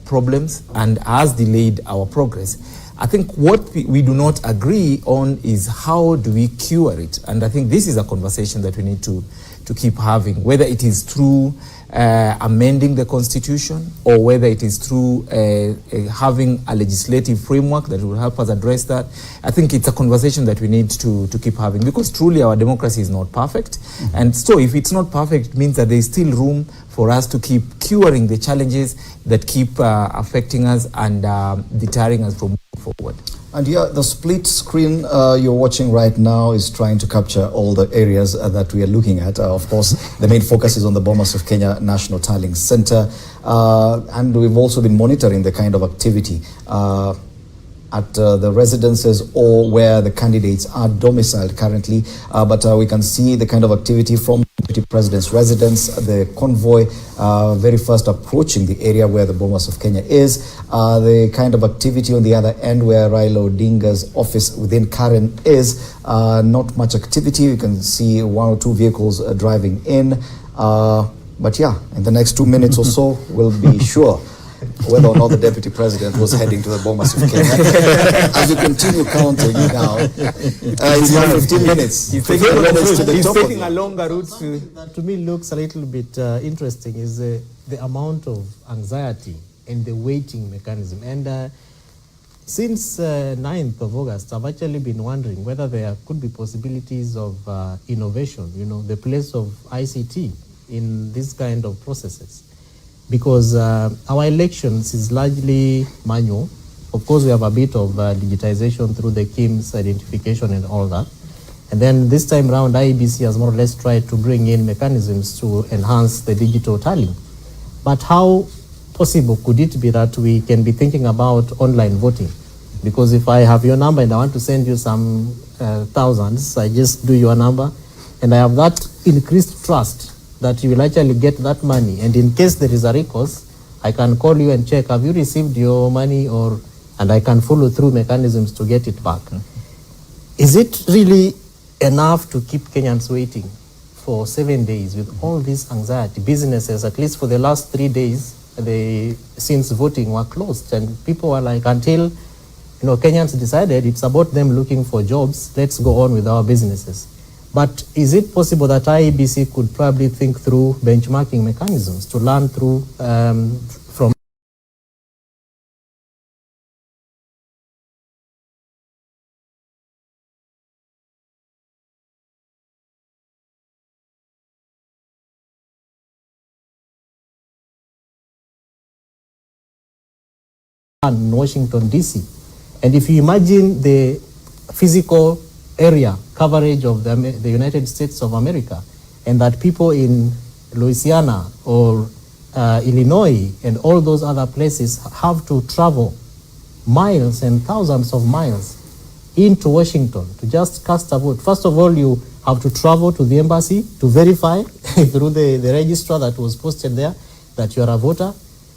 problems and has delayed our progress. I think what we do not agree on is how do we cure it, and I think this is a conversation that we need to keep having, whether it is through amending the constitution or whether it is through having a legislative framework that will help us address that. I think it's a conversation that we need to keep having, because truly our democracy is not perfect. And so if it's not perfect, it means that there is still room for us to keep curing the challenges that keep affecting us and deterring us from moving forward. And yeah, the split screen you're watching right now is trying to capture all the areas that we are looking at. Of course, the main focus is on the Bomas of Kenya National Tallying Center. And we've also been monitoring the kind of activity at the residences or where the candidates are domiciled currently. But we can see the kind of activity from the Deputy President's residence, the convoy very first approaching the area where the Bomas of Kenya is, the kind of activity on the other end where Raila Odinga's office within Karen is. Not much activity. You can see one or two vehicles driving in. But yeah, in the next 2 minutes or so, we'll be sure whether or not the Deputy President was heading to the Bomas of Kenya. As you continue counting now, it's now 15 minutes. He's taking a longer route. That to me looks a little bit interesting is the amount of anxiety and the waiting mechanism. And since 9th of August, I've actually been wondering whether there could be possibilities of innovation, the place of ICT in this kind of processes. Because our elections is largely manual. Of course, we have a bit of digitization through the KIMS identification and all that. And then this time around, IEBC has more or less tried to bring in mechanisms to enhance the digital tallying. But how possible could it be that we can be thinking about online voting? Because if I have your number and I want to send you some thousands, I just do your number, and I have that increased trust that you will actually get that money. And in case there is a recourse, I can call you and check, have you received your money, and I can follow through mechanisms to get it back. Is it really enough to keep Kenyans waiting for 7 days with all this anxiety? Businesses, at least for the last 3 days, since voting were closed, and people were like, until Kenyans decided it's about them looking for jobs, let's go on with our businesses. But is it possible that IEBC could probably think through benchmarking mechanisms to learn through from in Washington, D.C.? And if you imagine the physical area coverage of the United States of America, and that people in Louisiana or Illinois and all those other places have to travel miles and thousands of miles into Washington to just cast a vote. First of all, you have to travel to the embassy to verify through the registrar that was posted there that you are a voter,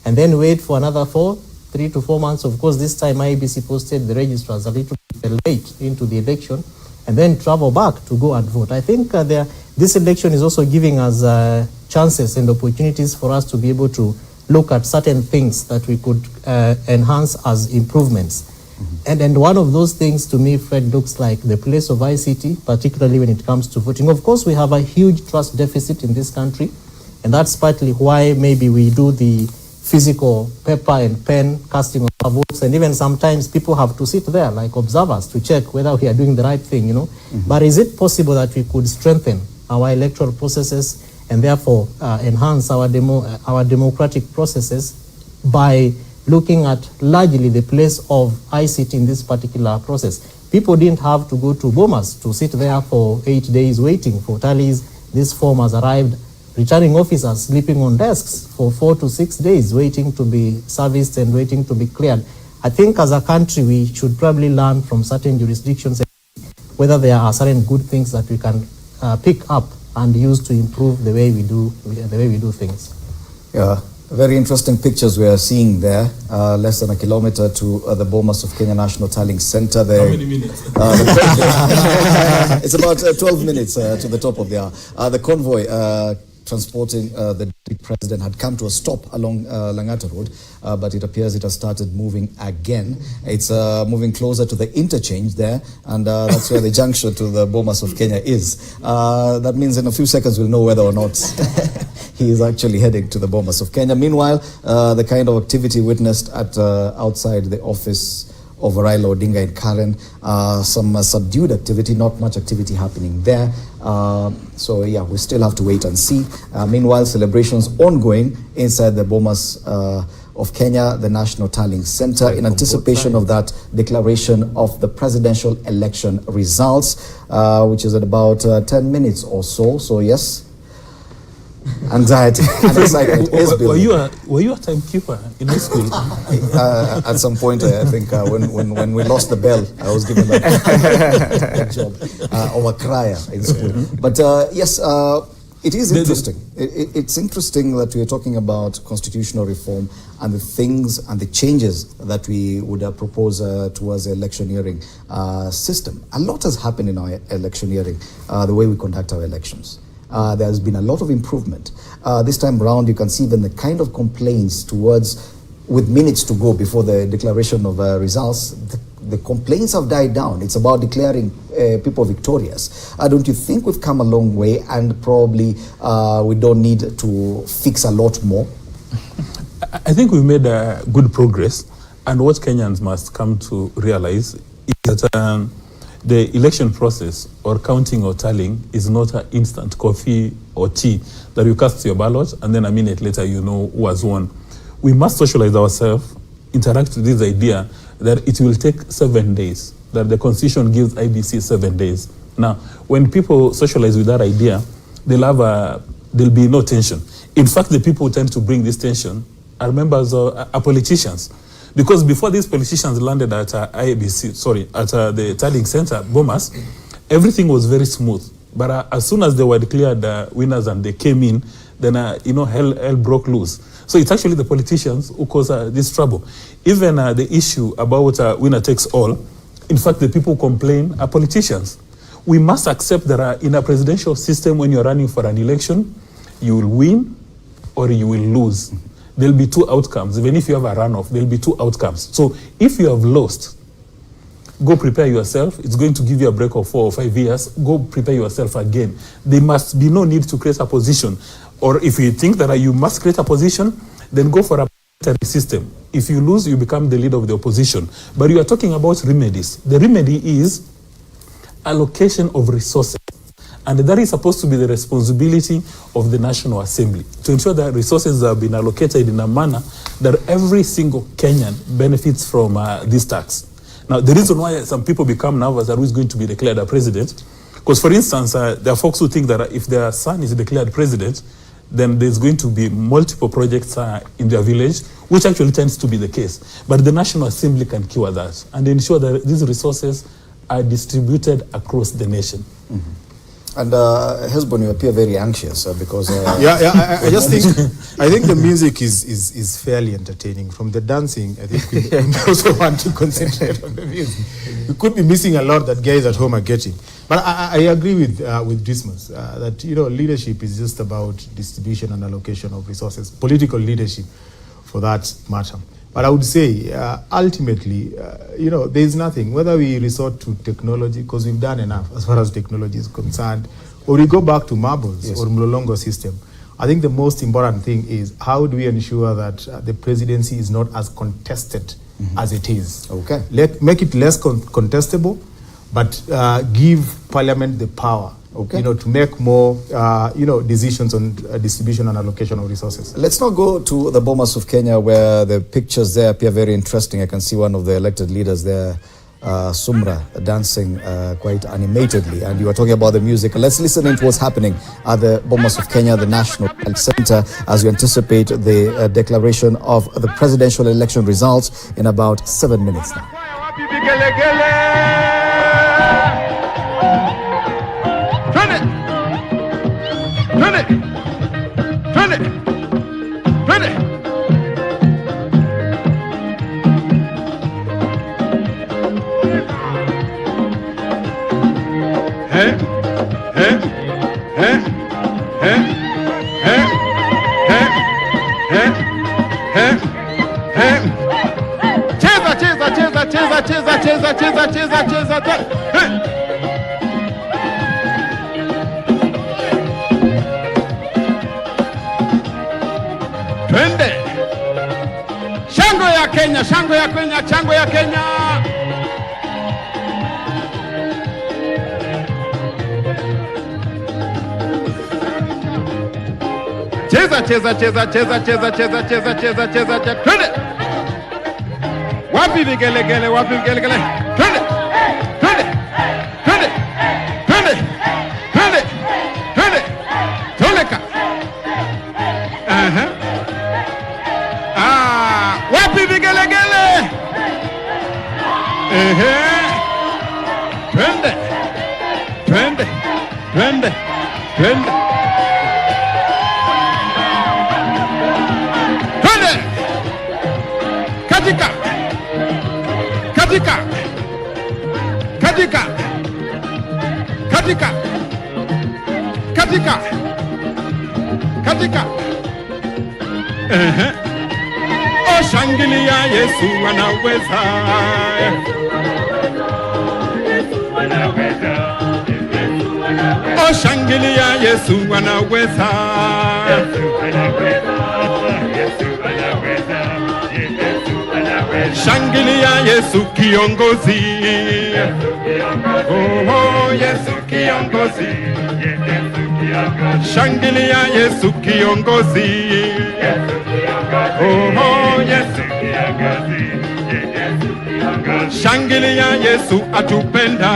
and then wait for another 3 to 4 months. Of course, this time IEBC posted the registrars a little bit late into the election, and then travel back to go and vote. I think this election is also giving us chances and opportunities for us to be able to look at certain things that we could enhance as improvements. And one of those things to me, Fred, looks like the place of ICT, particularly when it comes to voting. Of course, we have a huge trust deficit in this country, and that's partly why maybe we do the physical paper and pen casting of our votes, and even sometimes people have to sit there like observers to check whether we are doing the right thing, But is it possible that we could strengthen our electoral processes and therefore enhance our democratic processes by looking at largely the place of ICT in this particular process? People didn't have to go to Bomas to sit there for 8 days waiting for tallies. This form has arrived. Returning officers sleeping on desks for 4 to 6 days, waiting to be serviced and waiting to be cleared. I think as a country, we should probably learn from certain jurisdictions whether there are certain good things that we can pick up and use to improve the way we do things. Yeah, very interesting pictures we are seeing there. Less than a kilometer to the Bomas of Kenya National Tallying Center. How many minutes? It's about 12 minutes to the top of the hour. The convoy transporting the president had come to a stop along Langata Road, but it appears it has started moving again. It's moving closer to the interchange there, and that's where the junction to the Bomas of Kenya is. That means in a few seconds we'll know whether or not he is actually heading to the Bomas of Kenya. Meanwhile, the kind of activity witnessed at outside the office of Raila Odinga in Karen, some subdued activity, not much activity happening there. So yeah, we still have to wait and see. Meanwhile, celebrations ongoing inside the Bomas of Kenya, the National Tallying Center, in anticipation of that declaration of the presidential election results, which is at about 10 minutes or so. So yes, anxiety and excitement is building. Were you a timekeeper in high school? At some point, I think when we lost the bell, I was given that job of a crier in school. But yes, it is interesting. It's interesting that we are talking about constitutional reform and the things and the changes that we would propose towards the electioneering system. A lot has happened in our electioneering, the way we conduct our elections. There's been a lot of improvement. This time around, you can see even the kind of complaints towards, with minutes to go before the declaration of results, the complaints have died down. It's about declaring people victorious. Don't you think we've come a long way, and probably we don't need to fix a lot more? I think we've made good progress, and what Kenyans must come to realize is that the election process or counting or tallying is not an instant coffee or tea that you cast your ballot and then a minute later you know who has won. We must socialize ourselves, interact with this idea that it will take 7 days, that the constitution gives IBC 7 days. Now, when people socialize with that idea, there'll be no tension. In fact, the people who tend to bring this tension are members of are politicians. Because before these politicians landed at at the tallying center, Bomas, everything was very smooth. But as soon as they were declared winners and they came in, then hell broke loose. So it's actually the politicians who cause this trouble. Even the issue about winner takes all, in fact, the people who complain are politicians. We must accept that in a presidential system, when you're running for an election, you will win or you will lose. There'll be two outcomes. Even if you have a runoff, there'll be two outcomes. So if you have lost, go prepare yourself. It's going to give you a break of 4 or 5 years. Go prepare yourself again. There must be no need to create a position. Or if you think that you must create a position, then go for a parliamentary system. If you lose, you become the leader of the opposition. But you are talking about remedies. The remedy is allocation of resources. And that is supposed to be the responsibility of the National Assembly, to ensure that resources have been allocated in a manner that every single Kenyan benefits from this tax. Now, the reason why some people become nervous that who is going to be declared a president, because for instance, there are folks who think that if their son is declared president, then there's going to be multiple projects in their village, which actually tends to be the case. But the National Assembly can cure that and ensure that these resources are distributed across the nation. Mm-hmm. And Hezbon, you appear very anxious because I just think the music is fairly entertaining. From the dancing, I think we also want to concentrate on the music. We could be missing a lot that guys at home are getting. But I agree with Dismas that leadership is just about distribution and allocation of resources, political leadership, for that matter. But I would say, ultimately, there is nothing, whether we resort to technology, because we've done enough as far as technology is concerned, or we go back to marbles or Mlolongo system. I think the most important thing is how do we ensure that the presidency is not as contested as it is. Okay. Make it less contestable, but give Parliament the power to make more, decisions on distribution and allocation of resources. Let's now go to the Bomas of Kenya, where the pictures there appear very interesting. I can see one of the elected leaders there, Sumra, dancing quite animatedly. And you were talking about the music. Let's listen into what's happening at the Bomas of Kenya, the National Center, as we anticipate the declaration of the presidential election results in about 7 minutes now. cheza, cheza, cheza, cheza, cheza, cheza. Twende. Shangwe ya Kenya, shangwe ya Kenya, shangwe ya Kenya. Cheza, cheza, cheza, cheza, cheza, cheza, cheza, cheza, cheza, cheza. Twende. Wapi vigelegele, wapi vigelegele. Twende. Twende. Twende. Twende. Twende. Twende. Toleka. Aha. Wapi vigelegele? Ehe. Twende. Twende. Twende. Twende. Twende. Katika. Katika. Katika. Katika. Katika. Katika. Ehe. Oh, shangilia, Yesu anaweza. Oh, shangilia, Yesu anaweza. Shangilia, Yesu kiongozi. Oh, Yesu kiongozi. Shangilia, Yesu kiongozi. Oh, Yesu kiongozi. Shangilia, Yesu atupenda.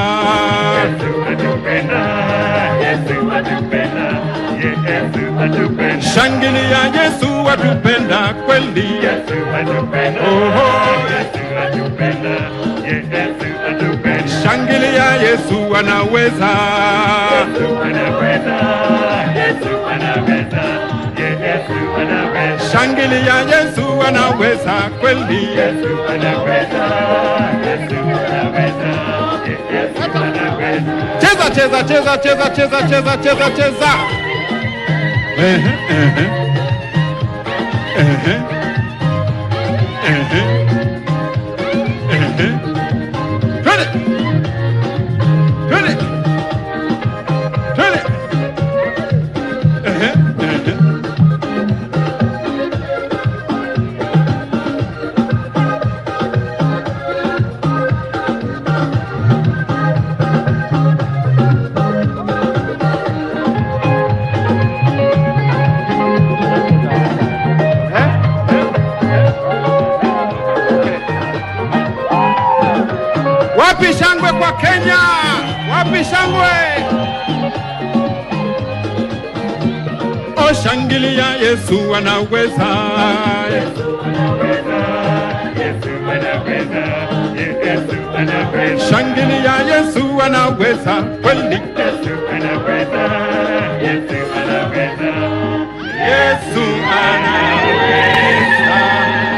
Shangilia, Yesu atupenda kweli. Oh, shangilia, Yesu anaweza. Shangilia, Yesu anaweza kweli. Cheza, cheza, cheza, cheza, cheza, cheza, cheza, cheza. Wapi shangwe kwa Kenya? Wapi shangwe? Oh, shangilia, Yesu anaweza. Shangilia, Yesu anaweza kweli. Yesu anaweza.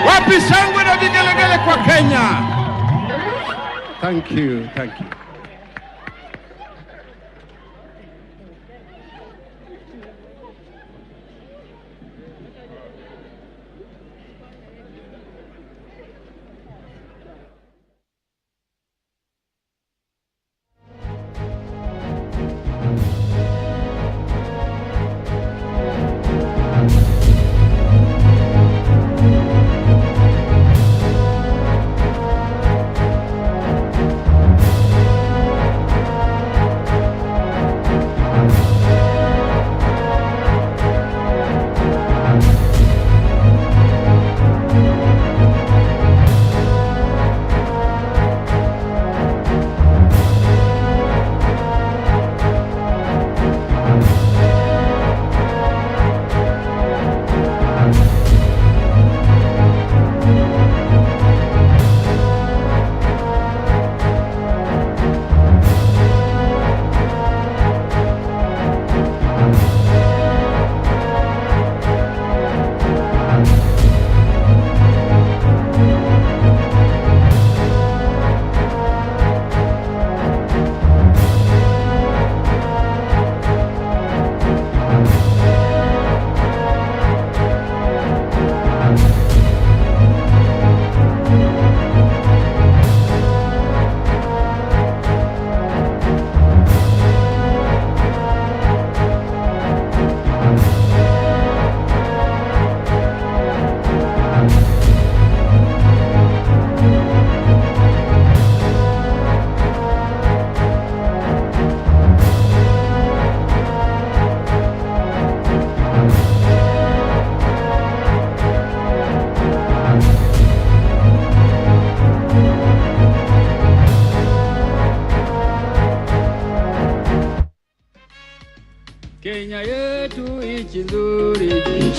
Wapi shangwe na vigelegele kwa Kenya? Thank you, thank you.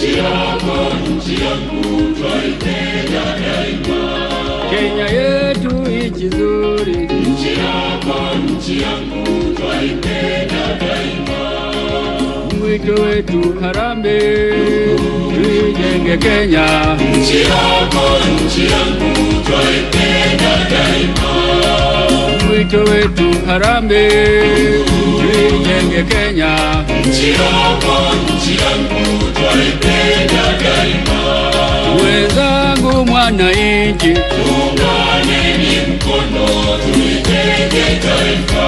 nchi yako, nchi yangu, twaipenda daima. Kenya yetu nchi nzuri, nchi yako, nchi yangu, twaipenda daima. Mwito wetu harambee, tuijenge Kenya, nchi yako, nchi yangu, twaipenda daima. Mwito wetu harambee, tuijenge Kenya, nchi yako, nchi yangu, twaipenda daima. Wenzangu mwananchi, tuunganeni mkono, tulijenge taifa.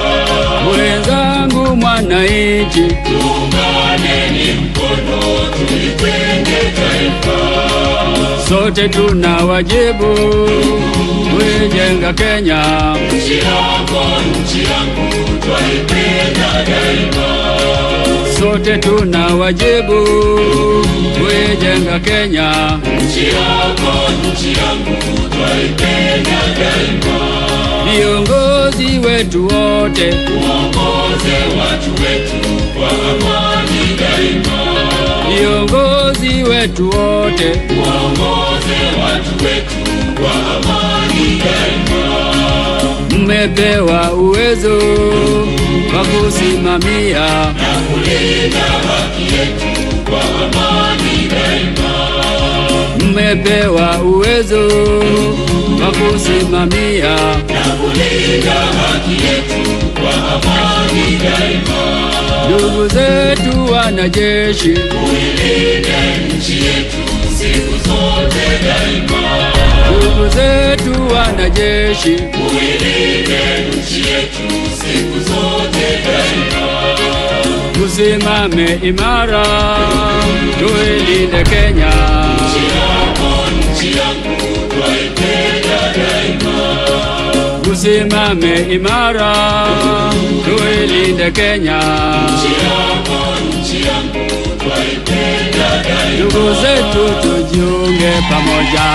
Wenzangu mwananchi, tuunganeni mkono, tulijenge taifa. Sote tuna wajibu kuijenga Kenya, nchi yako, nchi yangu, twaipenda daima. Sote tuna wajibu kuijenga Kenya, nchi yako, nchi yangu, twaipenda daima. Viongozi wetu wote, uongoze watu wetu kwa amani daima. Viongozi wetu wote, uongoze watu wetu kwa amani daima. Mmepewa uwezo wa kusimamia na kulinda haki yetu kwa amani daima. Mmepewa uwezo wa kusimamia na kulinda haki yetu kwa amani daima. Ndugu zetu wanajeshi, uilinde nchi yetu siku zote daima. Ndugu zetu wanajeshi, uilinde nchi yetu siku zote daima. Tusimame imara, tuilinde Kenya, nchi yako, nchi yangu, twaipenda daima. Tusimame imara, tuilinde Kenya, nchi yako, nchi yangu, twaipenda daima. Ndugu zetu tujiunge pamoja,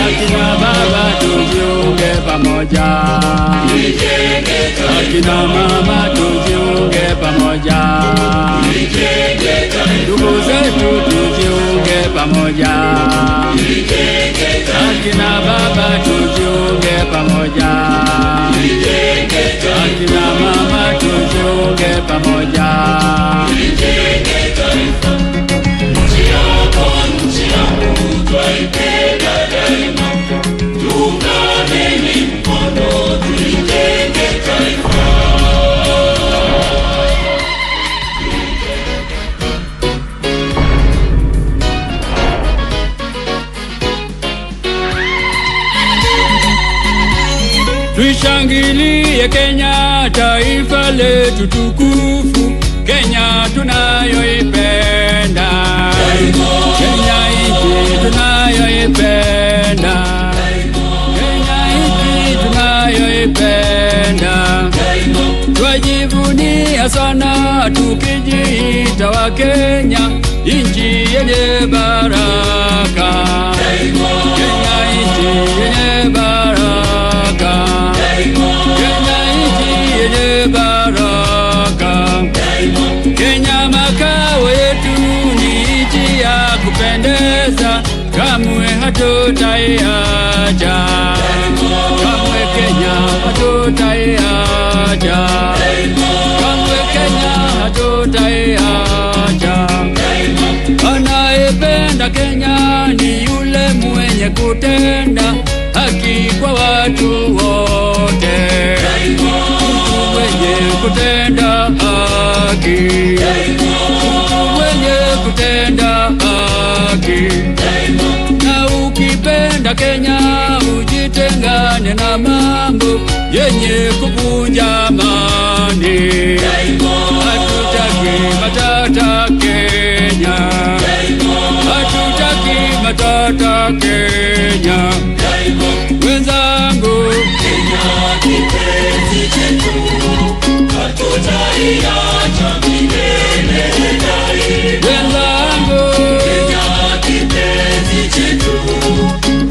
akina baba tujiunge pamoja, akina mama tujiunge pamoja, ndugu zetu tujiunge pamoja, akina baba tujiunge pamoja, akina mama tujiunge pamoja. Nchi yako, nchi yangu, twaipenda daima. Tuunganeni mkono, tulijenge taifa. Tuishangilie Kenya, taifa letu tukufu, Kenya tunayoipenda, Kenya hii tunayoipenda, Kenya hii tunayoipenda. Twajivunia sana tukijiita wa Kenya, nchi yenye baraka, Kenya nchi yenye baraka, Kenya nchi yenye baraka. Kenya makao yetu ni nchi ya kupendeza, kamwe hatutaiacha, kamwe Kenya hatutaiacha, kamwe Kenya hatutaiacha. Anayependa Kenya ni yule mwenye kutenda haki kwa watu wote, mtu mwenye kutenda haki, mtu mwenye kutenda haki. Na ukipenda Kenya ujitengane na mambo yenye kuvunja amani. Hatutaki matata Kenya, hatutaki matata Kenya. Wenzangu, Kenya kipenzi chetu, hatutaiacha milele daima. Wenzangu, Kenya kipenzi chetu,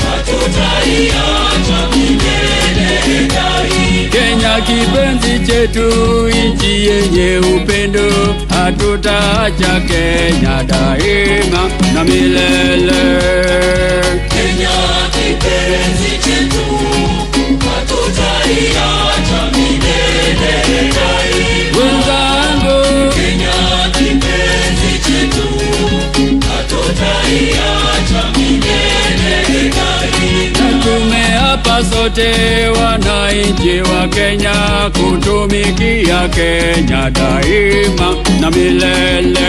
hatutaiacha milele daima. Kenya kipenzi kipenzi chetu, nchi yenye upendo, hatutaacha Kenya daima na milele. Kenya kipenzi chetu, hatutaiacha milele daima. Wenzangu, Kenya kipenzi chetu, hatutaiacha milele daima. Tumeapa sote wananchi wa Kenya kutumikia Kenya daima na milele.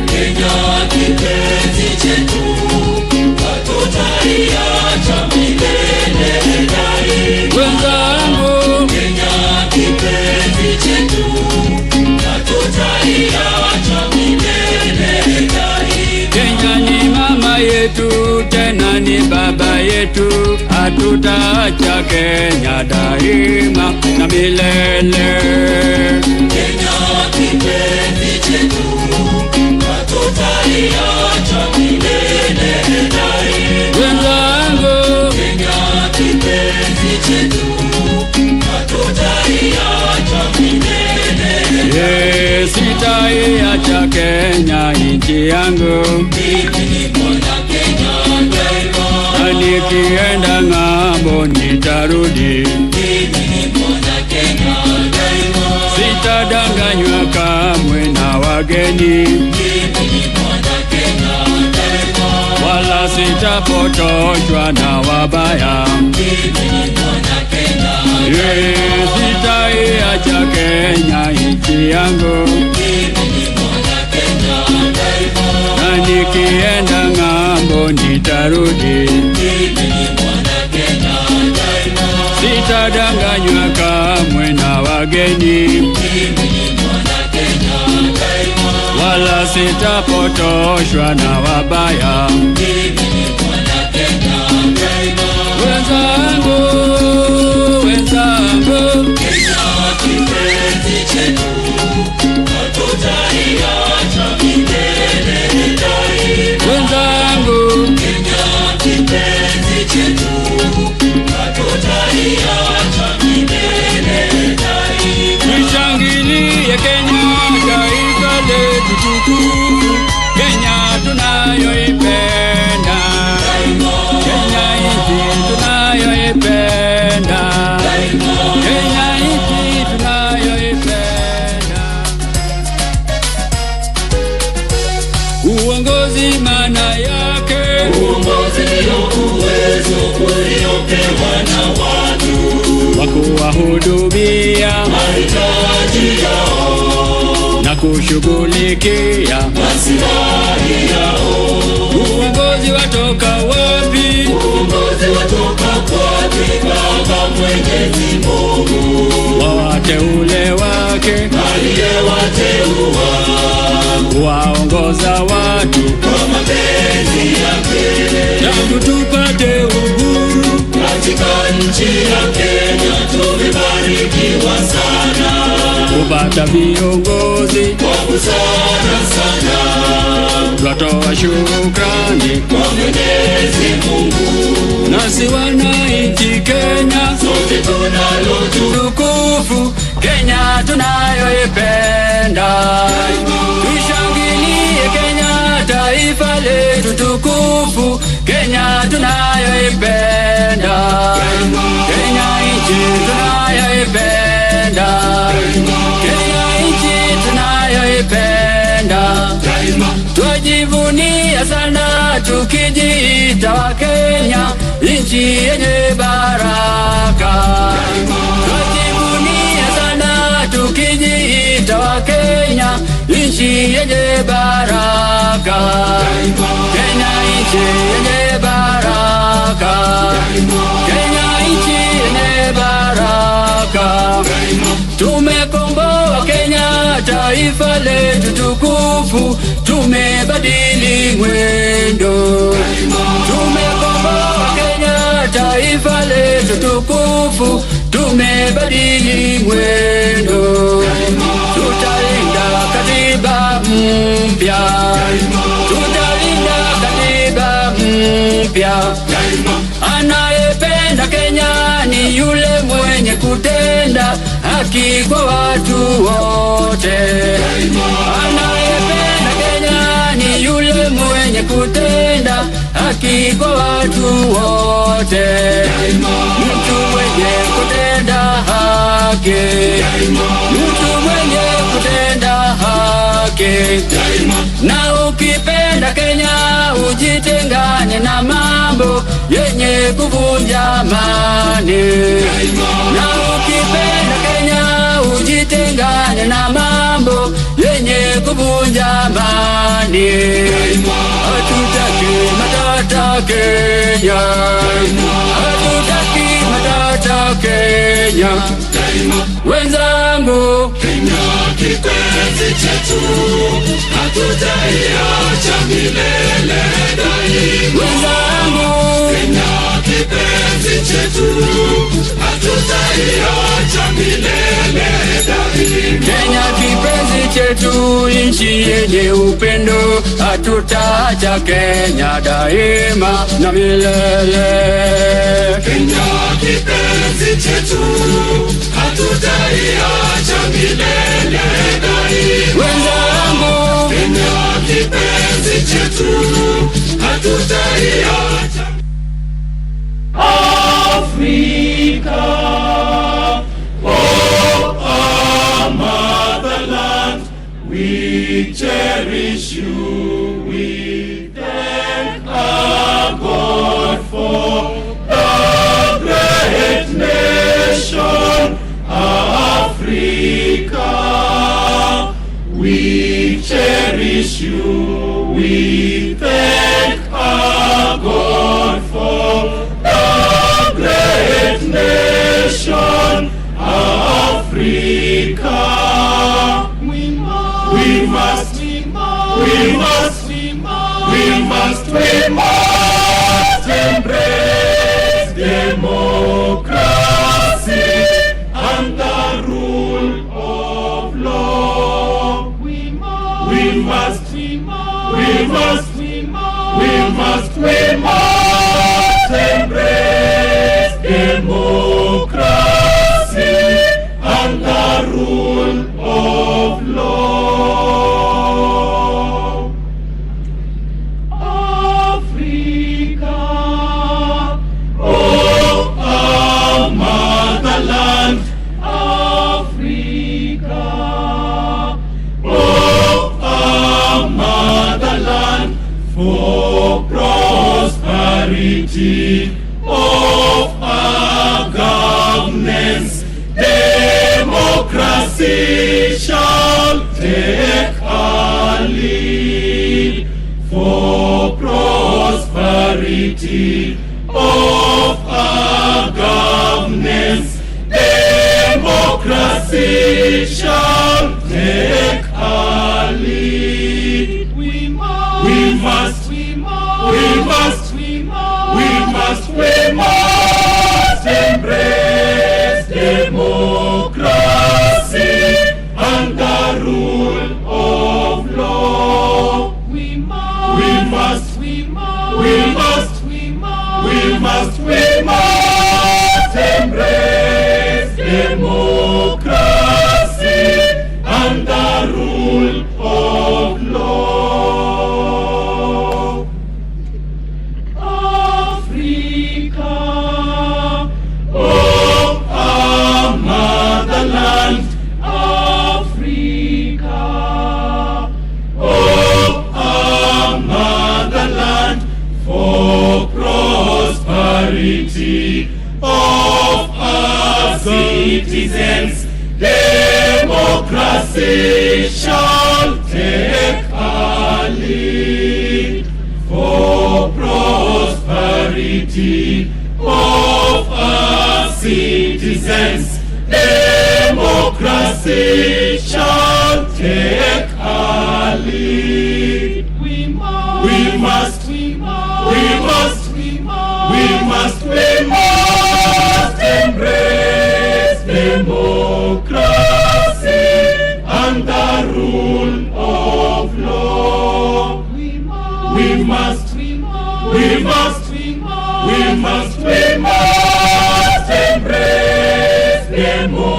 Kenya kipenzi chetu, hatutaiacha milele daima. Wenzangu, Kenya kipenzi chetu, hatutaiacha milele daima. Kenya ni mama yetu, tena ni baba yetu, hatutaacha Kenya daima na milele. Kenya kipenzi chetu, hatutaiacha milele daima. Wenzangu, Kenya kipenzi chetu, hatutaiacha milele daima. Sitaiacha Kenya nchi yangu, mimi ni mwana Kenya daima. Na nikienda ng'ambo nitarudi, mimi ni mwana Kenya daima. Sitadanganywa kamwe na wageni, mimi ni mwana Kenya daima. Wala sitapotoshwa na wabaya, mimi ni mwana Kenya daima. Sitaiacha Kenya nchi yangu, mimi ni mwana Kenya daima. Na nikienda ng'ambo nitarudi, mimi ni mwana Kenya daima. Sitadanganywa kamwe na wageni, mimi ni mwana Kenya daima. Wala sitapotoshwa na wabaya, mimi ni mwana Kenya daima. Wenzangu, wenzangu, Kenya kipenzi chetu, hatutaiacha milele daima. Wenzangu, Kenya kipenzi chetu, hatutaiacha milele daima. Tushangilie Kenya, taifa letu tukufu, Kenya tunayoipenda daima. Kenya nchi tunayoipenda daima. Kenya nchi tunayoipenda. Uongozi maana yake, uongozi ndio uwezo uliopewa na watu wa kuwahudumia mahitaji yao na kushughulikia maslahi yao. Uongozi watoka wapi? Uongozi watoka kwake Baba Mwenyezi Mungu, wateule wake aliyewateua waongoza watu kwa mapenzi yake. Tangu tupate uhuru katika nchi ya Kenya, tumebarikiwa sana kupata viongozi kwa busara sana. Twatoa shukrani kwa Mwenyezi Mungu, nasi wananchi Kenya sote tunalo tukufu Kenya tunayoipenda. Tushangilie Kenya, taifa letu tukufu, Kenya tunayoipenda. Kenya nchi tunayoipenda, Kenya nchi tunayoipenda. Twajivunia sana tukijiita wa Kenya, nchi yenye baraka. Twajivunia sana tukijiita wa Kenya, nchi yenye baraka. Kenya nchi yenye baraka, Kenya nchi yenye baraka. Tumekomboa Kenya, taifa letu tukufu, tumebadili mwendo. Tumekomboa Kenya, taifa letu tukufu, tumebadili mwendo. Tutalinda katiba mpya, tutalinda katiba mpya. Anayependa Kenya ni yule mwenye kutenda kutenda haki kwa watu wote. Anayependa Kenya ni yule mwenye kutenda haki kwa watu wote. Mtu mwenye kutenda haki, mtu mwenye kutenda haki. Na ukipenda Kenya ujitengane na mambo yenye kuvunja amani. Na ukipenda Kenya ujitengane na mambo yenye kuvunja amani. Hatutaki matata Kenya, hatutaki matata Kenya. Wenzangu, Kenya kipenzi chetu, hatutaiacha milele daima. Wenzangu, Kenya kipenzi chetu, hatutaiacha milele daima. Kenya kipenzi chetu, nchi yenye upendo, hatutaacha Kenya daima na milele. Kenya kipenzi chetu, hatutaiacha milele daima. Wenzangu, Kenya kipenzi chetu, hatutaiacha. Africa, oh our motherland, we cherish you, we thank our God for the great nation, Africa. We cherish you, we thank our God for the great nation, Africa. We must embrace democracy and the rule of law. We must embrace democracy and the rule of law. Africa, oh our motherland, Africa, oh our motherland, for prosperity of our governance, democracy shall take our lead. For prosperity of our governance, democracy shall take our lead. We must embrace democracy and the rule of law. We must embrace democracy and the rule of law. Africa, oh our motherland, Africa, oh our motherland, for prosperity of our citizens, democracy shall take our lead. For prosperity of our citizens, democracy shall take our lead. We must embrace democracy and the rule of law. We must embrace democracy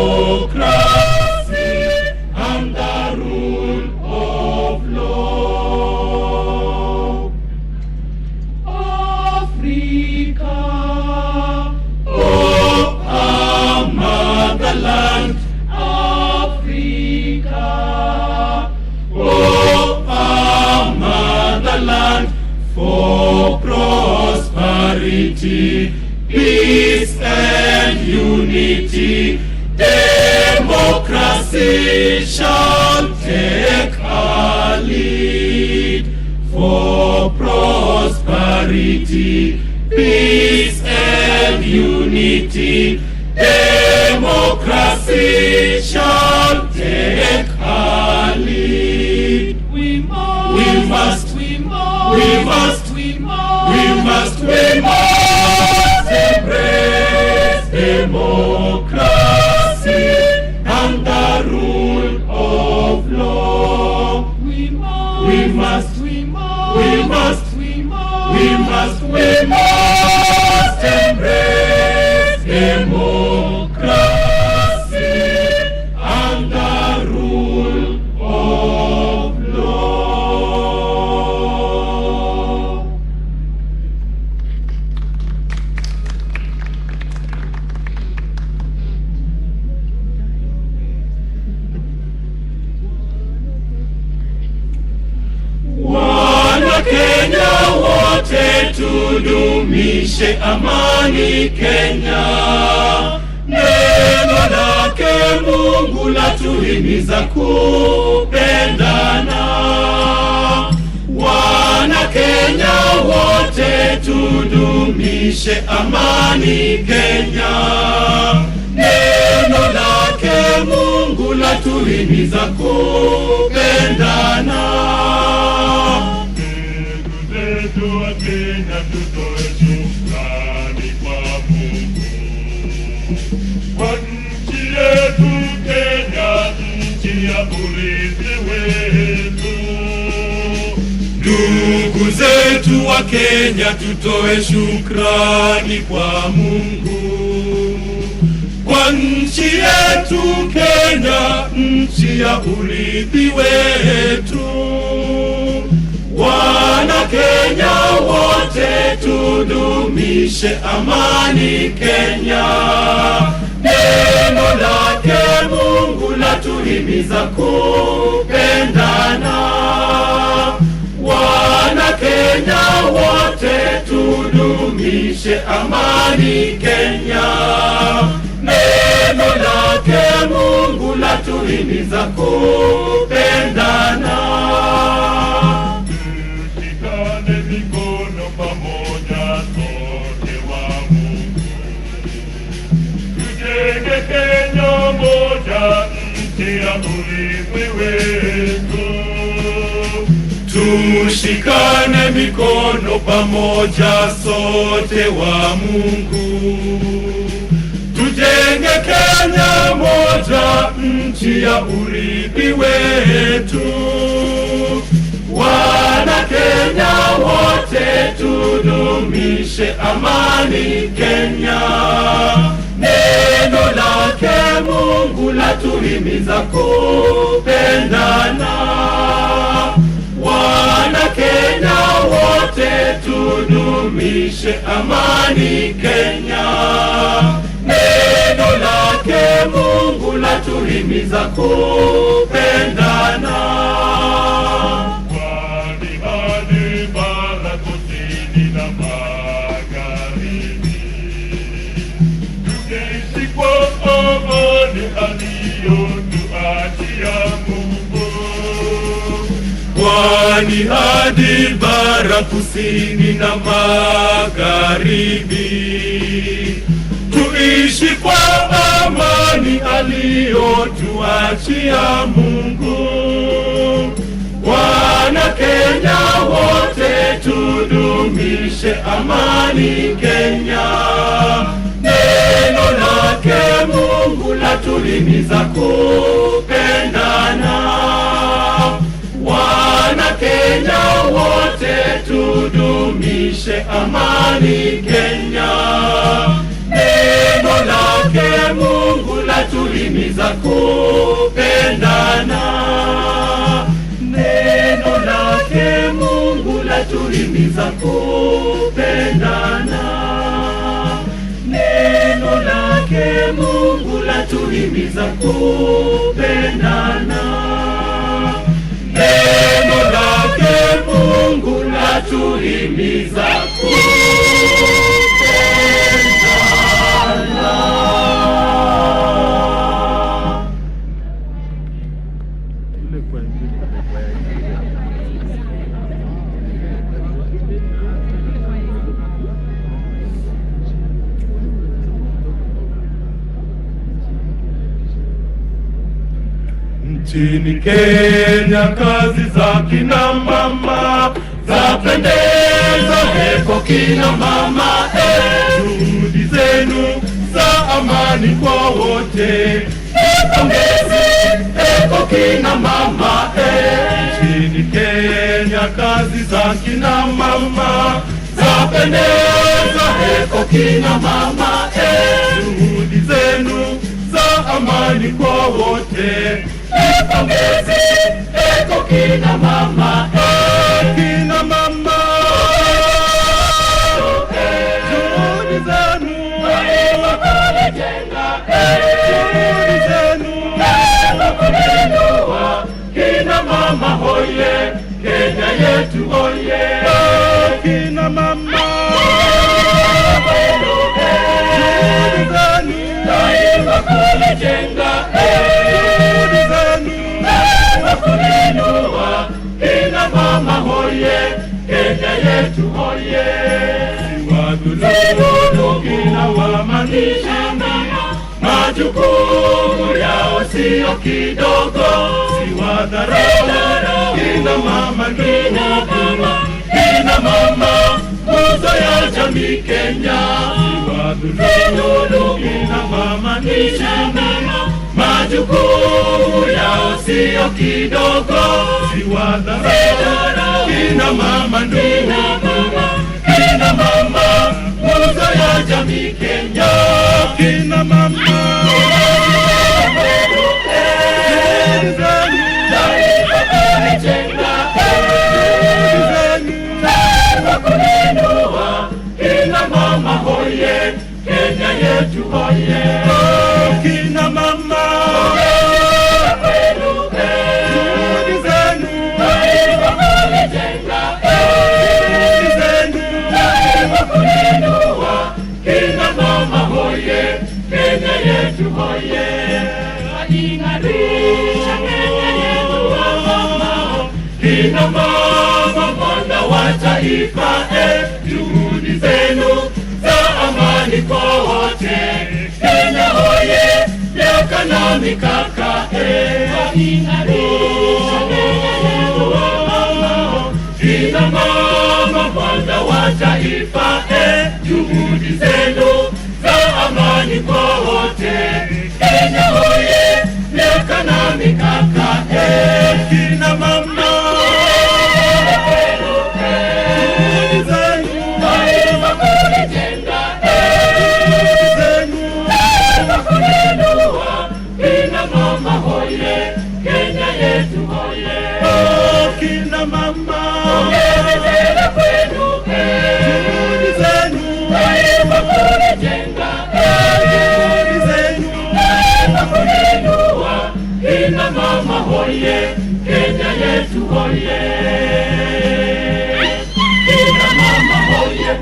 peace and unity. Democracy shall take a lead for prosperity, peace and unity. Democracy shall take a lead. We must embrace democracy and the rule of law. We must embrace democracy and the rule of law. Kenya wote tudumishe amani Kenya. Neno lake Mungu latuhimiza kupendana. Wana Kenya wote tudumishe amani Kenya. Neno lake Mungu latuhimiza kupendana. Wa Kenya tutoe shukrani kwa Mungu kwa nchi yetu Kenya, nchi ya urithi wetu. Ndugu zetu wa Kenya tutoe shukrani kwa Mungu kwa nchi yetu Kenya, nchi ya urithi wetu. Wana Kenya wote tudumishe amani Kenya. Neno lake Mungu latuhimiza kupendana. Wana Kenya wote tudumishe amani Kenya. Neno lake Mungu latuhimiza kupendana. Kenya moja, nchi ya urithi wetu. Tushikane mikono pamoja, sote wa Mungu. Tujenge Kenya moja, nchi ya urithi wetu. Wana Kenya wote tudumishe amani Kenya. Neno lake Mungu latuhimiza kupendana. Wana Kenya wote tudumishe amani Kenya. Neno lake Mungu latuhimiza kupendana. Kwani hadi bara kusini na magharibi kwa amani aliyotuachia Mungu. Kwani hadi bara kusini na magharibi tuishi kwa amani aliyotuachia Mungu. Wana Kenya wote tudumishe amani Kenya. Neno lake Mungu latuhimiza kupendana. Wana Kenya wote tudumishe amani Kenya. Neno lake Mungu latuhimiza kupendana. Neno lake Mungu latuhimiza kupendana. Neno lake Mungu latuhimiza kupendana. Neno lake Mungu latuhimiza kupendana. Nchini Kenya kazi za kina mama zapendeza, heko kina mama, juhudi zenu za amani kwa wote, pongezi, heko kina mama. Nchini Kenya kazi za kina mama zapendeza, heko kina mama, juhudi zenu za amani kwa wote, pongezi, heko kina mama. Kina mama, juhudi zenu kujenga, juhudi zenu kuinua. Kina mama hoye, Kenya yetu hoye. Kina mama, juhudi zenu kujenga, juhudi zenu kuinua. Kina mama hoye, Kenya yetu hoye. Siwadhulumu kina wamanisha, majukumu yao sio kidogo. Siwadharau kina mama ndugu, kina mama nguzo ya jamii Kenya. Siwadhulumu kina mama ndugu, majukumu yao sio kidogo. Siwadharau kina mama ndugu, kina mama nguzo ya jamii Kenya. Kina mama, juhudi zenu kujenga, juhudi zenu kuinua. Kina mama hoye, Kenya yetu hoye. Kina mama, juhudi zenu kujenga, juhudi zenu kuinua. Kina mama hoye, Kenya yetu hoye. Wajingarisha Kenya yetu mama, kina mama mwanga wa taifa, juhudi zenu za amani kwa wote. Kenya hoye, miaka na mikaka, wajingarisha Kenya yetu mama, kina mama mwanga wa taifa, juhudi zenu za amani kwa wote. Kenya hoye, miaka na mikaka, kina mama, juhudi zenu kujenga, juhudi zenu kuinua. Kina mama hoye, Kenya yetu hoye. Kina mama, juhudi zenu kujenga, juhudi zenu kuinua. Kina mama hoye, Kenya yetu hoye. Kina mama hoye.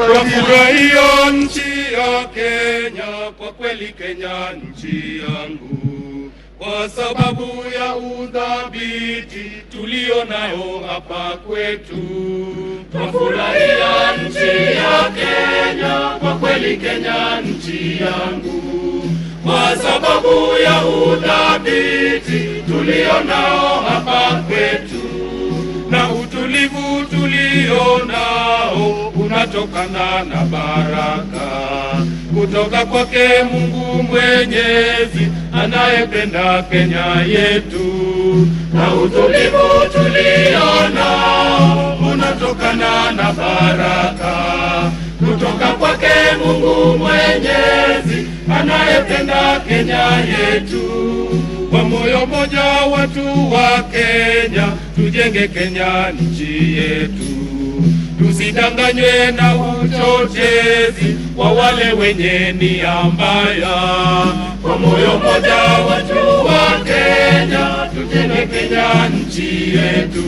Twafurahia nchi ya Kenya, kwa kweli Kenya nchi yangu, kwa sababu ya udhabiti tulio nao hapa kwetu. Twafurahia nchi ya Kenya, kwa kweli Kenya nchi yangu, kwa sababu ya udhabiti tulio nao hapa kwetu, na utulivu tulio nao unatokana na baraka kutoka kwake Mungu Mwenyezi anayependa Kenya yetu. Na utulivu tulio nao unatokana na baraka kutoka kwake Mungu Mwenyezi anayependa Kenya yetu. Kwa moyo moja watu wa Kenya tujenge Kenya nchi yetu, tusidanganywe na uchochezi wa wale wenye nia mbaya. Kwa moyo moja watu wa Kenya tujenge Kenya nchi yetu,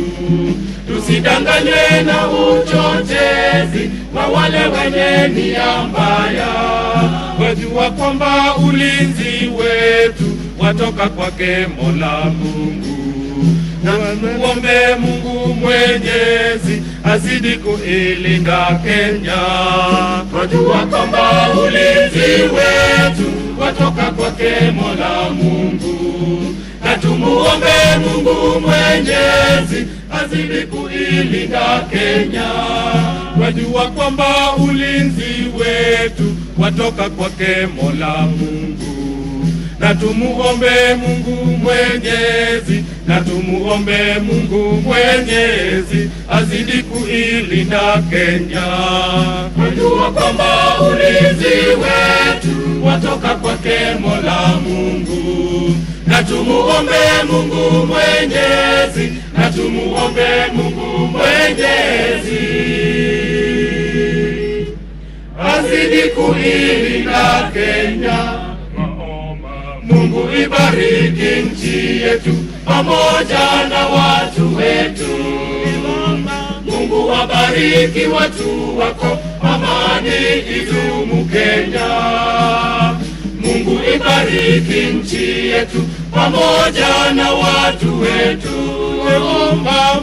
tusidanganywe na uchochezi wa wale wenye nia mbaya. Wajua kwamba ulinzi wetu watoka kwake Mola Mungu, na muombe Mungu Mwenyezi azidi kuilinda Kenya. Wajua kwamba ulinzi wetu watoka kwake Mola Mungu, na tumuombe Mungu Mwenyezi azidi kuilinda Kenya. Wajua kwamba ulinzi wetu watoka kwake Mola Mungu, na tumuombe Mungu Mwenyezi, na tumuombe Mungu Mwenyezi azidi kuilinda Kenya. Wajua kwamba ulinzi wetu watoka kwake Mola Mungu, na tumuombe Mungu Mwenyezi, na tumuombe Mungu Mwenyezi azidi kuilinda Kenya. Mungu ibariki nchi yetu pamoja na watu wetu. Mungu wabariki watu wako, amani idumu Kenya. Mungu ibariki nchi yetu pamoja na watu wetu.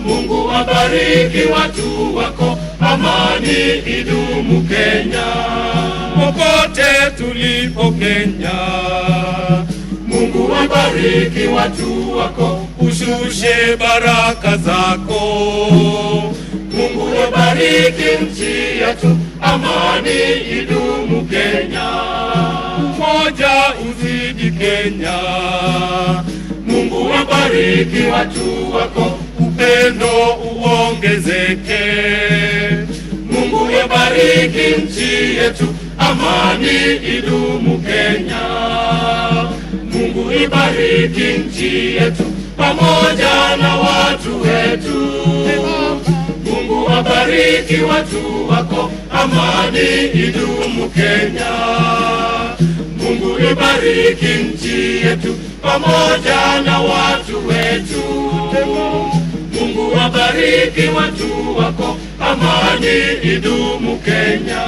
Mungu wabariki watu wako, amani idumu Kenya. Popote tulipo Kenya, Mungu wabariki watu wako, ushushe baraka zako. Mungu wabariki nchi yetu, amani idumu Kenya. Umoja uzidi Kenya. Mungu wabariki watu wako, upendo uongezeke. Mungu wabariki nchi yetu, amani idumu Kenya. Mungu ibariki nchi yetu pamoja na watu wetu. Mungu wabariki watu wako, amani idumu Kenya. Mungu ibariki nchi yetu pamoja na watu wetu. Mungu wabariki watu wako, amani idumu Kenya.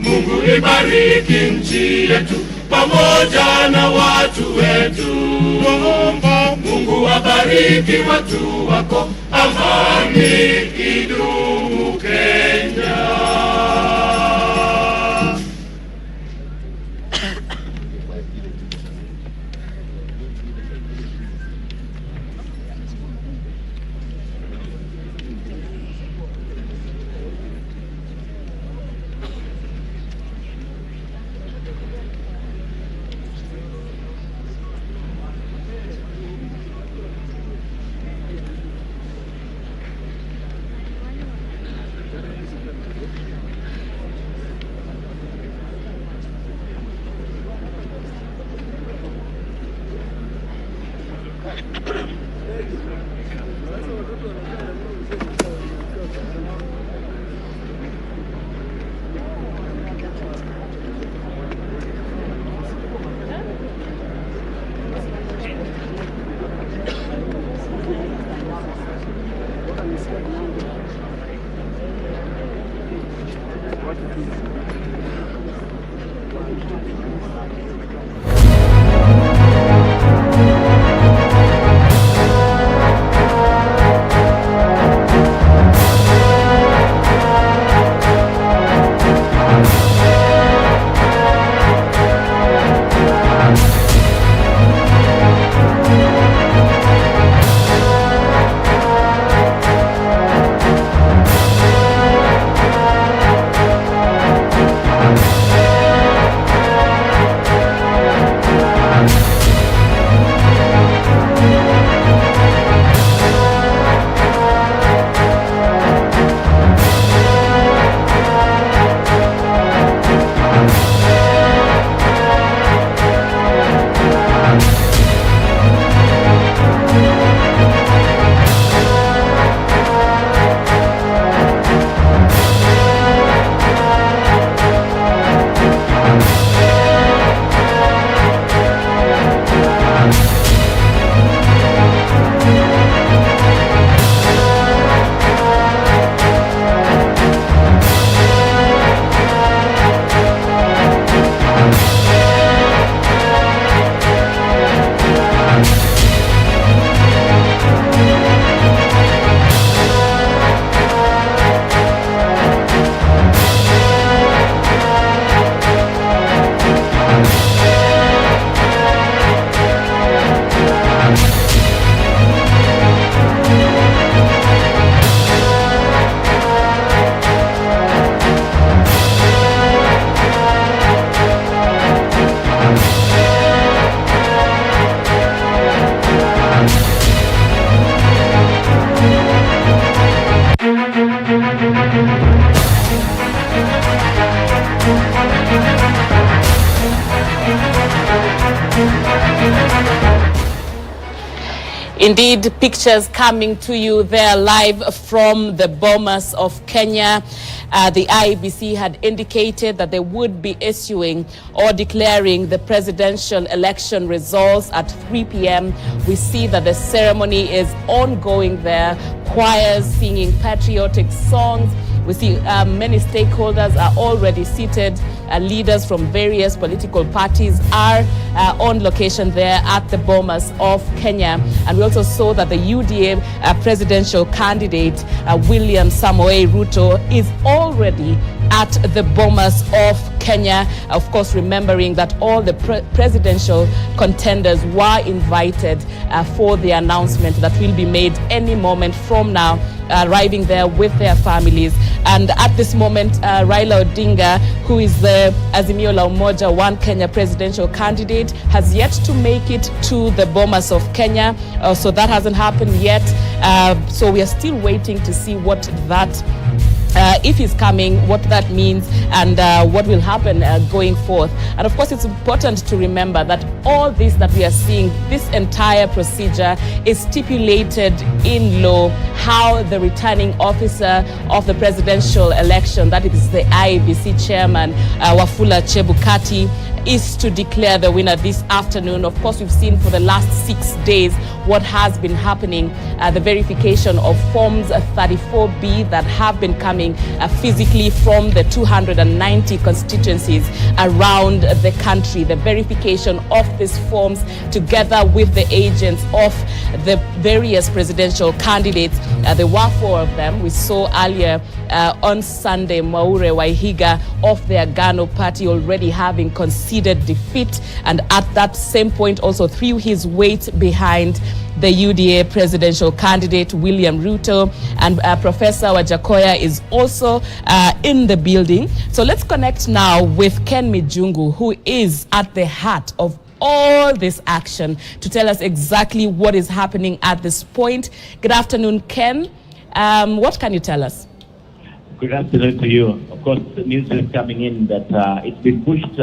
Mungu ibariki nchi yetu pamoja na watu wetu. Mungu wabariki watu wako, amani idumu Kenya. Indeed, pictures coming to you there live from the Bomas of Kenya. The IEBC had indicated that they would be issuing or declaring the presidential election results at 3 p.m. We see that the ceremony is ongoing there, choirs singing patriotic songs. We see many stakeholders are already seated. Leaders from various political parties are on location there at the Bomas of Kenya. And we also saw that the UDA presidential candidate, William Samoei Ruto, is already at the Bomas of Kenya. Of course, remembering that all the presidential contenders were invited for the announcement that will be made any moment from now, arriving there with their families. And at this moment, Raila Odinga, who is the Azimio la Umoja One Kenya presidential candidate, has yet to make it to the Bomas of Kenya. So that hasn't happened yet. So we are still waiting to see what that if he's coming, what that means, and what will happen going forth. And of course, it's important to remember that all this that we are seeing, this entire procedure is stipulated in law, how the returning officer of the presidential election, that is the IEBC chairman, Wafula Chebukati, is to declare the winner this afternoon. Of course, we've seen for the last 6 days what has been happening, the verification of forms 34B that have been coming physically from the 290 constituencies around the country. The verification of these forms together with the agents of the various presidential candidates. There were 4 of them. We saw earlier on Sunday, Mwaure Waihiga of the Agano party already having conceded defeat, and at that same point also threw his weight behind the UDA presidential candidate William Ruto, and Professor Wajakoya is also in the building. So let's connect now with Ken Mijungu, who is at the heart of all this action, to tell us exactly what is happening at this point. Good afternoon, Ken. What can you tell us? Good afternoon to you. Of course, the news is coming in that it's been pushed